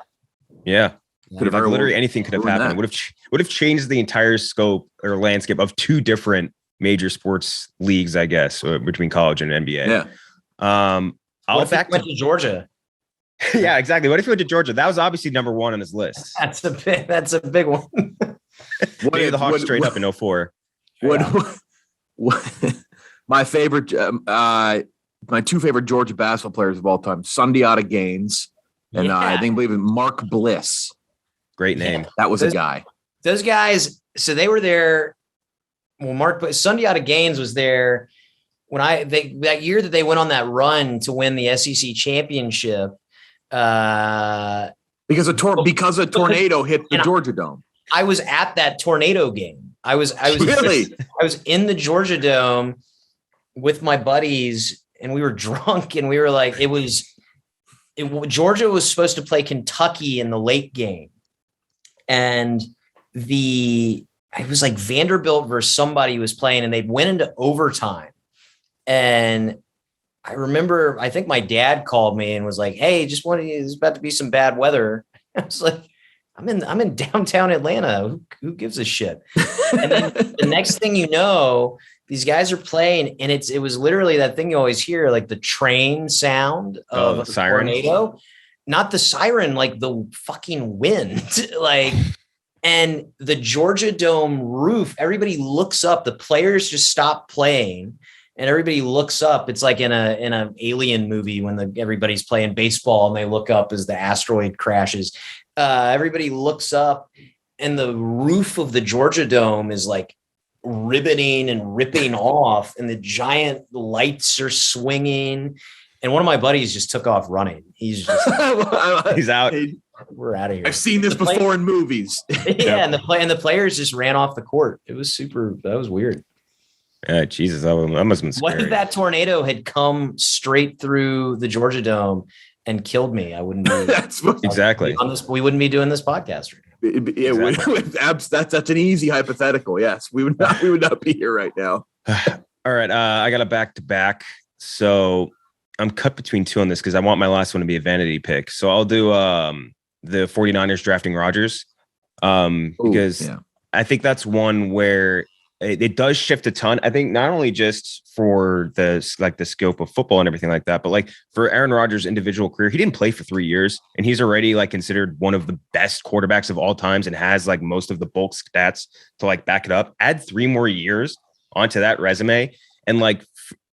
S3: Yeah.
S1: Could have
S3: like literally anything could have happened. Would have changed the entire scope or landscape of two different major sports leagues, I guess, between college and NBA.
S1: Yeah.
S2: What if he went to Georgia?
S3: Yeah, exactly. What if he went to Georgia? That was obviously number one on his list.
S2: That's a big one.
S3: Maybe the Hawks straight up in 04.
S1: My favorite, my two favorite Georgia basketball players of all time, Sundiata Gaines and I believe Mark Bliss.
S3: Great name.
S1: That was a guy.
S2: Those guys, so they were there. Well, Sundiata Gaines was there when that year that they went on that run to win the SEC championship.
S1: Because a tornado hit the Georgia Dome.
S2: I was at that tornado game. I was
S1: really.
S2: I was in the Georgia Dome with my buddies, and we were drunk, and we were like, Georgia was supposed to play Kentucky in the late game, and it was like Vanderbilt versus somebody was playing, and they went into overtime. And I remember, I think my dad called me and was like, "Hey, there's about to be some bad weather." I was like, I'm in downtown Atlanta. Who gives a shit? And then the next thing you know, these guys are playing, and it was literally that thing you always hear, like the train sound of a tornado, not the siren, like the fucking wind, like. And the Georgia Dome roof, everybody looks up. The players just stop playing, and everybody looks up. It's like in a alien movie when everybody's playing baseball and they look up as the asteroid crashes. Everybody looks up, and the roof of the Georgia Dome is like ribboning and ripping off, and the giant lights are swinging. And one of my buddies just took off running. He's
S3: out.
S2: We're out of here.
S1: I've seen this before in movies.
S2: Yeah, and the players just ran off the court. It was that was weird.
S3: Yeah, Jesus, that must have been scary.
S2: What if that tornado had come straight through the Georgia Dome and killed me? I wouldn't be
S3: exactly
S2: on this. We wouldn't be doing this podcast right now.
S1: Yeah, exactly. That's an easy hypothetical. Yes, we would not be here right now.
S3: All right, I got a back-to-back, so I'm cut between two on this because I want my last one to be a vanity pick. So I'll do the 49ers drafting Rodgers because I think that's one where it does shift a ton. I think not only just for the scope of football and everything like that, but like for Aaron Rodgers' individual career, he didn't play for 3 years, and he's already like considered one of the best quarterbacks of all times and has like most of the bulk stats to like back it up. Add 3 more years onto that resume, and like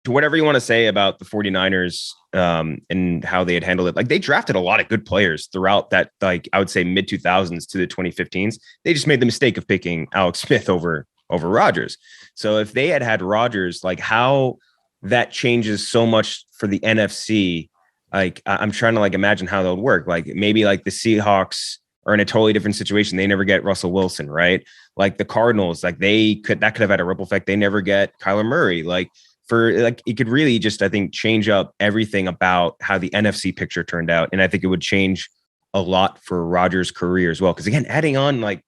S3: to whatever you want to say about the 49ers and how they had handled it, like they drafted a lot of good players throughout that, like I would say mid 2000s to the 2015s. They just made the mistake of picking Alex Smith over Rodgers. So if they had Rodgers, like how that changes so much for the NFC, like I'm trying to like imagine how that would work. Like maybe like the Seahawks are in a totally different situation. They never get Russell Wilson, right? Like the Cardinals, like that could have had a ripple effect. They never get Kyler Murray. Like it could really just, I think, change up everything about how the NFC picture turned out. And I think it would change a lot for Rodgers' career as well. Because again, adding on like,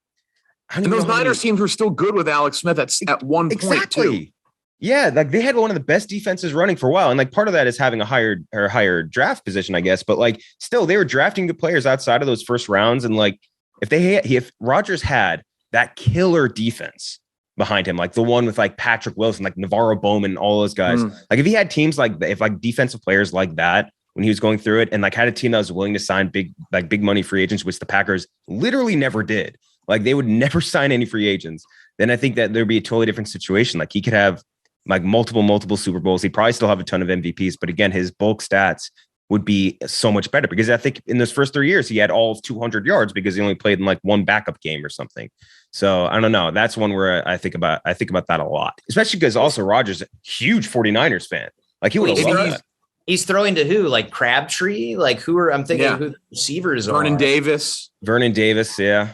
S1: and those Niners teams were still good with Alex Smith at one point too.
S3: Yeah, like they had one of the best defenses running for a while, and like part of that is having a higher draft position, I guess. But like still, they were drafting good players outside of those first rounds, and like if Rodgers had that killer defense behind him, like the one with like Patrick Wilson, like Navarro Bowman, all those guys, like if he had teams like if like defensive players like that when he was going through it, and like had a team that was willing to sign big money free agents, which the Packers literally never did. Like they would never sign any free agents. Then I think that there'd be a totally different situation. Like he could have like multiple Super Bowls. He'd probably still have a ton of MVPs, but again, his bulk stats would be so much better, because I think in those first 3 years he had all of 200 yards because he only played in like one backup game or something. So I don't know. That's one where I think about that a lot, especially because also Rodgers, huge 49ers fan. Like he would have loved that.
S2: He's throwing to who? Like Crabtree? Like who are, I'm thinking who the receivers are.
S1: Vernon Davis.
S3: Yeah.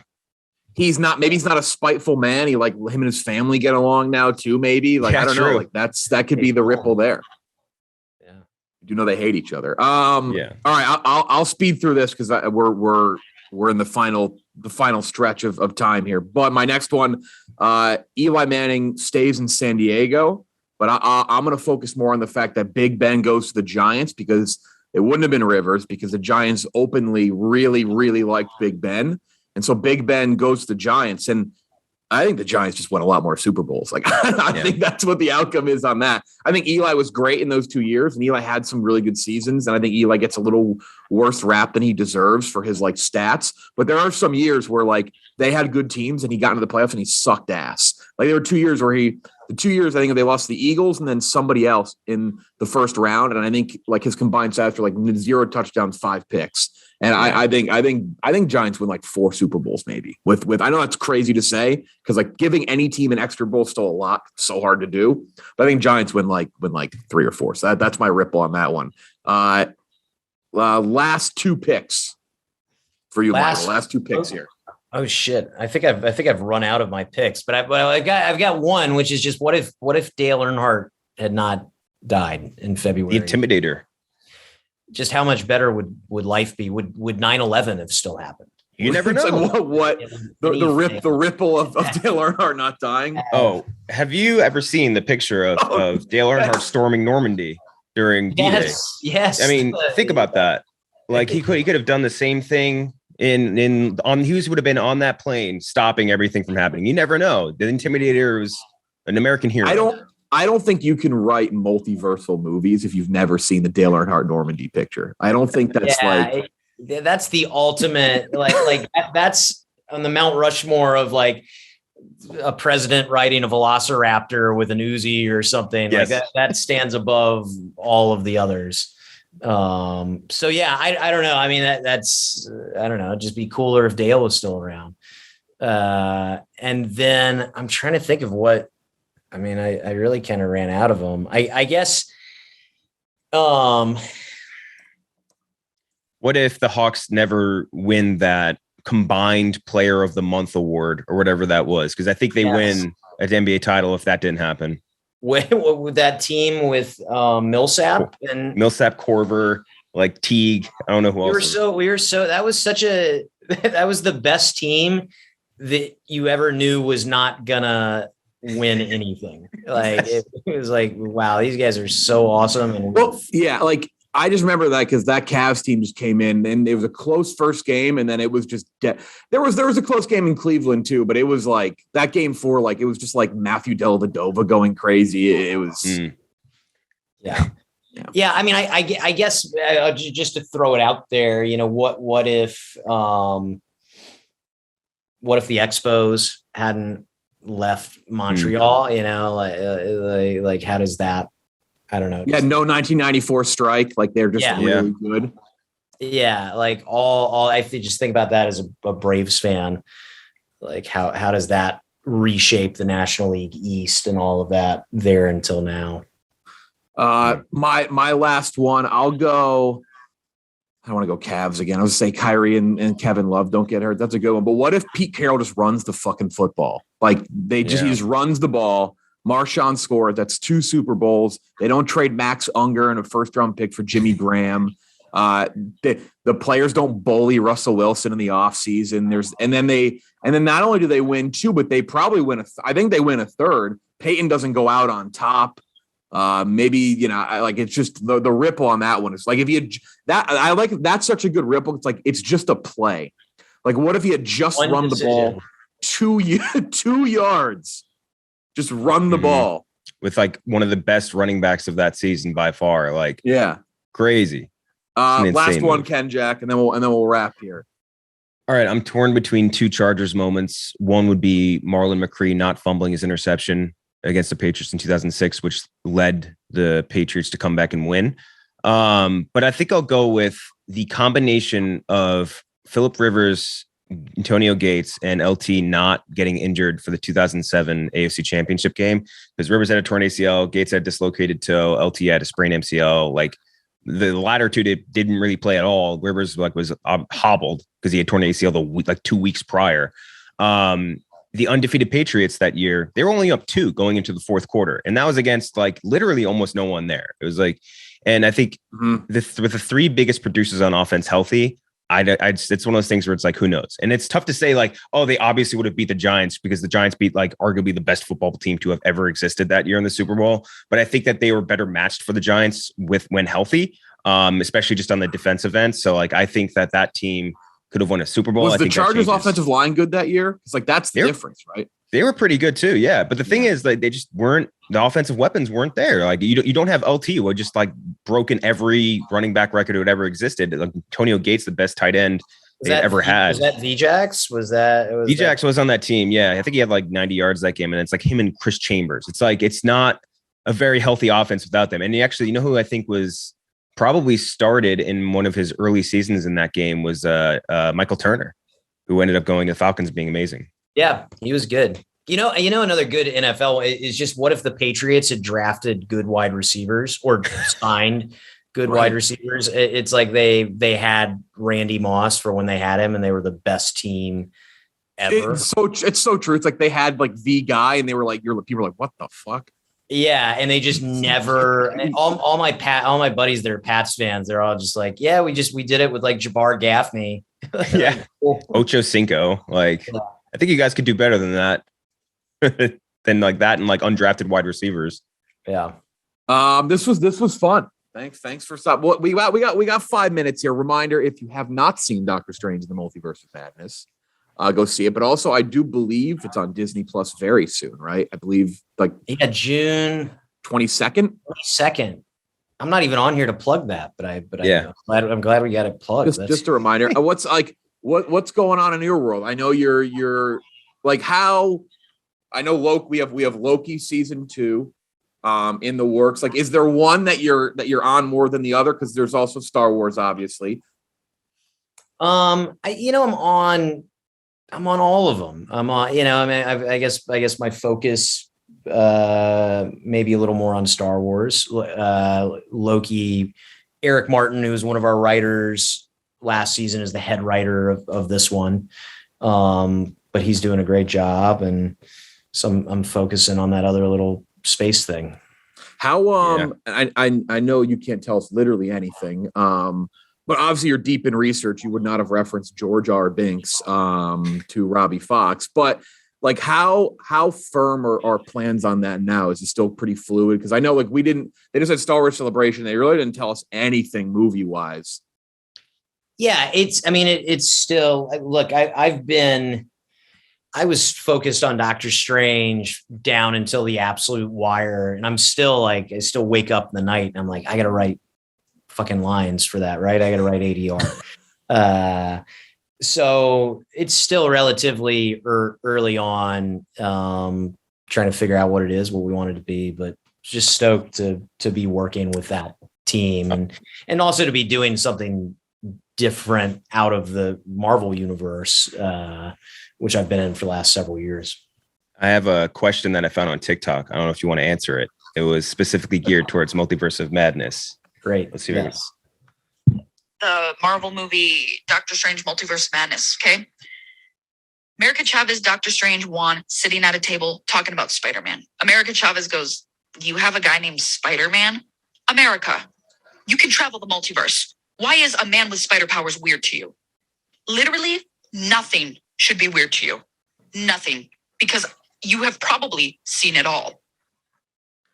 S1: He's not a spiteful man. He like him and his family get along now too, maybe. Like, I don't know. Like that could be the ripple there.
S2: Yeah.
S1: You know, they hate each other. All right. I'll speed through this because we're in the final stretch of time here. But my next one, Eli Manning stays in San Diego. But I'm going to focus more on the fact that Big Ben goes to the Giants, because it wouldn't have been Rivers, because the Giants openly really, really liked Big Ben. And so Big Ben goes to the Giants. And I think the Giants just won a lot more Super Bowls. Like, I think that's what the outcome is on that. I think Eli was great in those 2 years, and Eli had some really good seasons. And I think Eli gets a little worse rap than he deserves for his like stats. But there are some years where like they had good teams and he got into the playoffs and he sucked ass. Like there were 2 years where the 2 years, I think they lost to the Eagles and then somebody else in the first round. And I think like his combined stats are like 0 touchdowns, 5 picks. And I think Giants win like 4 Super Bowls, maybe with, I know that's crazy to say, because like giving any team an extra bowl is still a lot, so hard to do. But I think Giants win like 3 or 4. So that's my ripple on that one. Last 2 picks for you, Michael. Last 2 picks here.
S2: Oh shit! I think I've run out of my picks, but I've got one, which is just what if Dale Earnhardt had not died in February?
S3: The Intimidator.
S2: Just how much better would life be? Would 9/11 have still happened?
S3: You never know.
S1: What the ripple of Dale Earnhardt not dying.
S3: Oh, have you ever seen the picture of Dale Earnhardt storming Normandy during D-Day?
S2: Yes.
S3: I mean, think about that. Like he could have done the same thing. Hughes would have been on that plane, stopping everything from happening. You never know. The Intimidator was an American hero.
S1: I don't think you can write multiversal movies if you've never seen the Dale Earnhardt Normandy picture. I don't think that's
S2: that's the ultimate, like that's on the Mount Rushmore of like a president riding a velociraptor with an Uzi or something. Yes. Like that stands above all of the others. So yeah, I don't know. I mean, that's I don't know. It'd just be cooler if Dale was still around. And then I'm trying to think of what. I mean, I really kind of ran out of them. I guess.
S3: What if the Hawks never win that combined Player of the Month award or whatever that was? Because I think they win an NBA title if that didn't happen.
S2: With that team with Millsap and
S3: Korver, like Teague. I don't know who else.
S2: We were so that was the best team that you ever knew was not gonna win anything. Like it was like, wow, these guys are so awesome. And
S1: like I just remember that because that Cavs team just came in and it was a close first game, and then it was just there was a close game in Cleveland too, but it was like that game 4, like it was just like Matthew Dellavedova going crazy. It was
S2: yeah. I mean, I guess just to throw it out there, you know, what if the Expos hadn't left Montreal? You know, like how does that? I don't know.
S1: Yeah, no 1994 strike. Like they're just really good.
S2: Yeah, like all I just think about that as a Braves fan. Like how does that reshape the National League East and all of that there until now?
S1: My last one, I'll go. I want to go Cavs again. I was going to say Kyrie and Kevin Love don't get hurt. That's a good one. But what if Pete Carroll just runs the fucking football? Like he just runs the ball. Marshawn scored. That's 2 Super Bowls. They don't trade Max Unger and a first-round pick for Jimmy Graham. The players don't bully Russell Wilson in the offseason. And then not only do they win 2, but they probably win I think they win a 3rd. Peyton doesn't go out on top. Maybe, you know, it's just the ripple on that one. It's like that's such a good ripple. It's like it's just a play. Like what if he had just run the ball 2 yards? Just run the ball
S3: with like one of the best running backs of that season by far. Like, crazy.
S1: Last one, Ken Jack, and then we'll wrap here.
S3: All right. I'm torn between 2 Chargers moments. One would be Marlon McCree not fumbling his interception against the Patriots in 2006, which led the Patriots to come back and win. But I think I'll go with the combination of Phillip Rivers, Antonio Gates, and LT not getting injured for the 2007 AFC Championship game, because Rivers had a torn ACL, Gates had dislocated toe, LT had a sprained MCL. Like the latter two didn't really play at all. Rivers was hobbled because he had torn ACL 2 weeks prior. The undefeated Patriots that year, they were only up 2 going into the fourth quarter, and that was against literally almost no one there. It was and I think with the 3 biggest producers on offense healthy, it's one of those things where it's who knows? And it's tough to say they obviously would have beat the Giants, because the Giants beat arguably the best football team to have ever existed that year in the Super Bowl. But I think that they were better matched for the Giants when healthy, especially just on the defensive end. So I think that team could have won a Super Bowl.
S1: Was
S3: I
S1: the
S3: think
S1: Chargers offensive line good that year? It's that's the difference, right?
S3: They were pretty good too, yeah. But the thing is, they just weren't. The offensive weapons weren't there. You don't have LT who just broken every running back record who had ever existed. Antonio Gates, the best tight end they ever had.
S2: Was that VJax?
S3: VJax was on that team. Yeah, I think he had 90 yards that game, and it's him and Chris Chambers. It's not a very healthy offense without them. And he actually, who I think was probably started in one of his early seasons in that game was Michael Turner, who ended up going to the Falcons, being amazing.
S2: Yeah, he was good. Another good NFL is just, what if the Patriots had drafted good wide receivers or signed good wide receivers? It's they had Randy Moss for when they had him, and they were the best team ever.
S1: It's so true. It's they had the guy, and they were people were what the fuck?
S2: Yeah, and they just never. all my buddies that are Pats fans, they're all just yeah, we did it with Jabbar Gaffney.
S3: Yeah, Ocho Cinco. I think you guys could do better than that. than that and undrafted wide receivers.
S2: Yeah.
S1: This was fun. Thanks for stop. Well, we got 5 minutes here. Reminder: if you have not seen Doctor Strange in the Multiverse of Madness, go see it. But also, I do believe it's on Disney Plus very soon, right? I believe
S2: June
S1: 22nd.
S2: 22nd. I'm not even on here to plug that, but I'm glad we got it plugged.
S1: Just a reminder. What's going on in your world? I know you're how. I know Loki. We have Loki season 2 in the works. Is there one that you're on more than the other? Because there's also Star Wars, obviously.
S2: I'm on all of them. I'm on. I guess my focus maybe a little more on Star Wars. Loki. Eric Martin, who was one of our writers last season, is the head writer of this one. But he's doing a great job, and so I'm focusing on that other little space thing.
S1: How I know you can't tell us literally anything, but obviously you're deep in research. You would not have referenced George R. Binks to Robbie Fox, but how firm are plans on that now? Is it still pretty fluid? Because I know they just had Star Wars Celebration. They really didn't tell us anything movie wise.
S2: Yeah, it's still, look, I was focused on Doctor Strange down until the absolute wire. And I'm still I still wake up in the night and I'm I got to write fucking lines for that, right? I got to write ADR. So it's still relatively early on, trying to figure out what we want it to be, but just stoked to be working with that team and also to be doing something different out of the Marvel universe, which I've been in for the last several years.
S3: I have a question that I found on TikTok. I don't know if you want to answer it. It was specifically geared towards Multiverse of Madness.
S2: Great.
S3: Let's see.
S2: Yes.
S4: The Marvel movie Doctor Strange Multiverse of Madness. Okay. America Chavez, Doctor Strange, Juan sitting at a table talking about Spider-Man. America Chavez goes, "You have a guy named Spider-Man? America, you can travel the multiverse. Why is a man with spider powers weird to you?" Literally nothing should be weird to you. Nothing. Because you have probably seen it all.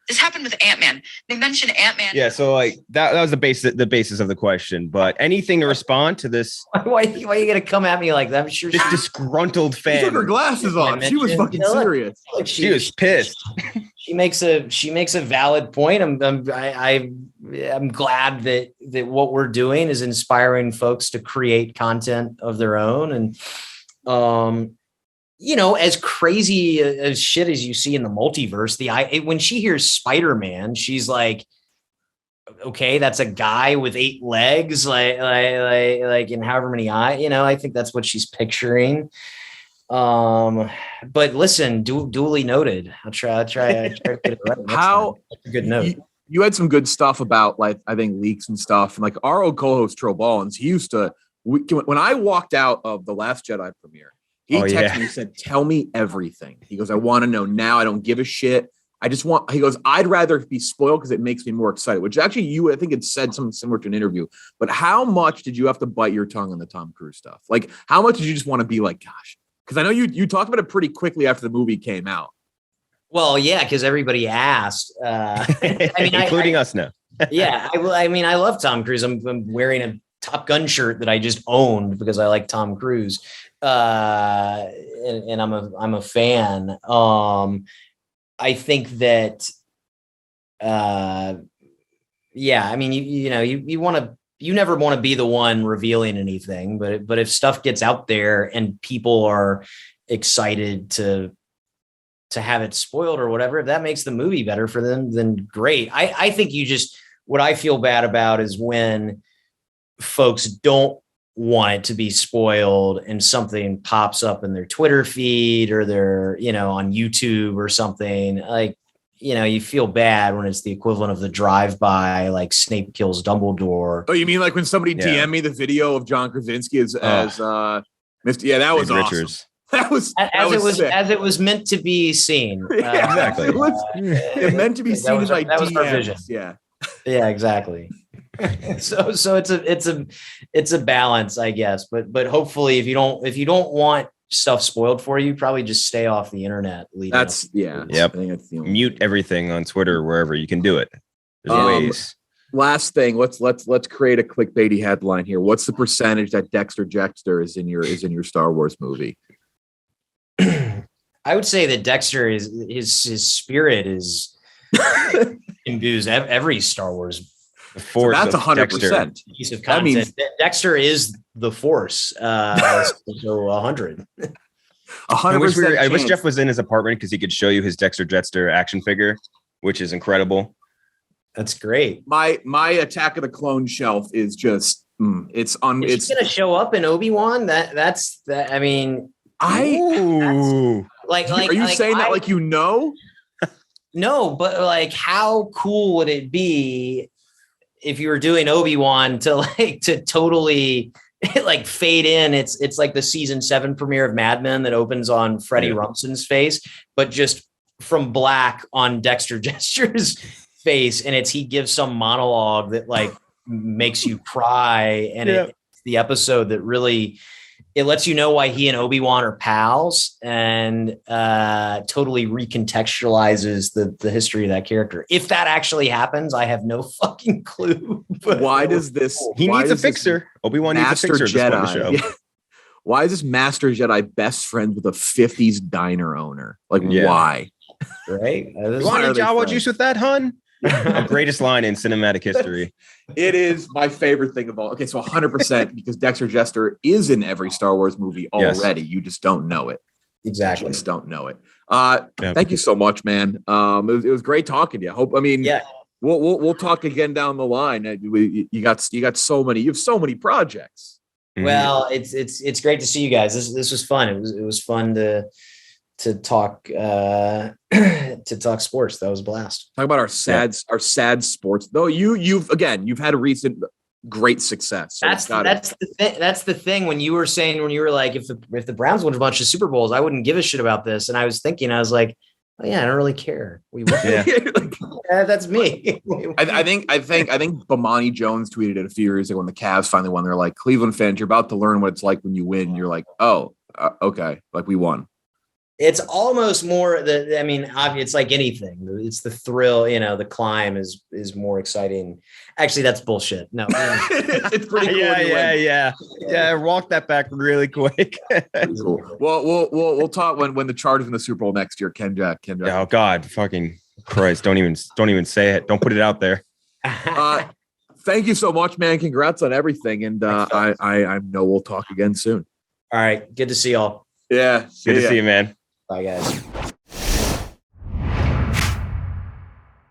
S4: This happened with Ant-Man. They mentioned Ant-Man.
S3: Yeah, so that was the basis of the question. But anything to respond to this?
S2: Why are you gonna come at me like that? I'm sure
S3: this disgruntled fan.
S1: She took her glasses off. She was fucking serious.
S3: She was pissed.
S2: She makes a valid point. I'm glad that what we're doing is inspiring folks to create content of their own. And as crazy as shit as you see in the multiverse, when she hears Spider-Man, she's like, okay, that's a guy with 8 legs, like and however many eyes, I think that's what she's picturing. But listen, duly noted. I'll try to get it right.
S1: How
S2: a good note.
S1: You had some good stuff about, like, I think leaks and stuff, and like our old co-host Tro Ballins, he used to, when I walked out of the Last Jedi premiere, he texted me, he said, "Tell me everything." He goes, "I want to know now. I don't give a shit. I just want," he goes, "I'd rather be spoiled because it makes me more excited," which actually I think it said something similar to an interview. But how much did you have to bite your tongue on the Tom Cruise stuff? Like, how much did you just want to be like, gosh? Because I know you talked about it pretty quickly after the movie came out.
S2: Well, yeah, because everybody asked,
S3: including us now.
S2: Yeah, I love Tom Cruise. I'm wearing a Top Gun shirt that I just owned because I like Tom Cruise, and I'm a fan. I think that, you never want to be the one revealing anything, but if stuff gets out there and people are excited to have it spoiled or whatever, if that makes the movie better for them, then great. I think what I feel bad about is when folks don't want it to be spoiled and something pops up in their Twitter feed or their, on YouTube or something, like, you feel bad when it's the equivalent of the drive-by, like Snape kills Dumbledore.
S1: Oh, you mean like when somebody DM'd me the video of John Krasinski as Mr. Yeah, that was awesome. Richards. That was
S2: as it was meant to be seen.
S1: Yeah, exactly. It meant to be seen as like
S2: that was our vision.
S1: Yeah.
S2: Yeah, exactly. So it's a balance, I guess. But hopefully, if you don't want stuff spoiled for you, probably just stay off the internet.
S1: That's yeah.
S3: Yep.
S1: I think that's the only
S3: mute everything on Twitter wherever you can do it. There's ways.
S1: Last thing, let's create a clickbaity headline here. What's the percentage that Dexter Jettster is in your Star Wars movie?
S2: I would say that Dexter is his spirit is imbues every Star Wars.
S1: So that's 100%
S2: piece of content. That means Dexter is the Force. So 100.
S1: 100%.
S3: I wish Jeff was in his apartment because he could show you his Dexter Jettster action figure, which is incredible.
S2: That's great.
S1: My Attack of the Clone shelf is just it's going
S2: to show up in Obi-Wan. That's I mean.
S1: Are you saying that like
S2: No, but like, how cool would it be if you were doing Obi-Wan to totally like fade in? It's like the season 7 premiere of Mad Men that opens on Freddie Rumsen's face, but just from black on Dexter Jettster's face, and he gives some monologue that like makes you cry, and it's the episode that really. It lets you know why he and Obi-Wan are pals, and totally recontextualizes the history of that character. If that actually happens, I have no fucking clue.
S1: But why does this?
S3: He needs a fixer. Obi-Wan needs a fixer.
S1: Jedi. Yeah. Why is this Master Jedi best friend with a 50s diner owner? Like, why?
S2: Right?
S3: You want any Jawa juice with that, hun? The greatest line in cinematic history.
S1: It is my favorite thing of all. Okay, so 100% because Dexter Jettster is in every Star Wars movie already. Yes. You just don't know it.
S2: Exactly.
S1: You just don't know it. Thank you so much, man. It was great talking to you. We'll talk again down the line. You got so many. You have so many projects.
S2: Well, it's great to see you guys. This was fun. It was fun to talk sports. That was a blast.
S1: Talk about our sad sports. Though you've had a recent great success. So
S2: that's the thing. When you were like, if the Browns won a bunch of Super Bowls, I wouldn't give a shit about this. And I was like, oh, yeah, I don't really care. That's me.
S1: I think Bomani Jones tweeted it a few years ago when the Cavs finally won. They're like, Cleveland fans, you're about to learn what it's like when you win. And you're like, oh, okay, like we won.
S2: It's almost more it's like anything. It's the thrill, the climb is more exciting. Actually, that's bullshit. No,
S1: it's pretty cool.
S3: Yeah. Walk that back really quick.
S1: Cool. Well, we'll talk when the Chargers in the Super Bowl next year. Ken Jack.
S3: Oh God, fucking Christ! Don't even say it. Don't put it out there.
S1: Thank you so much, man. Congrats on everything, and I know we'll talk again soon.
S2: All right, good to see y'all.
S1: Yeah,
S3: good to see you, man.
S2: Bye, guys.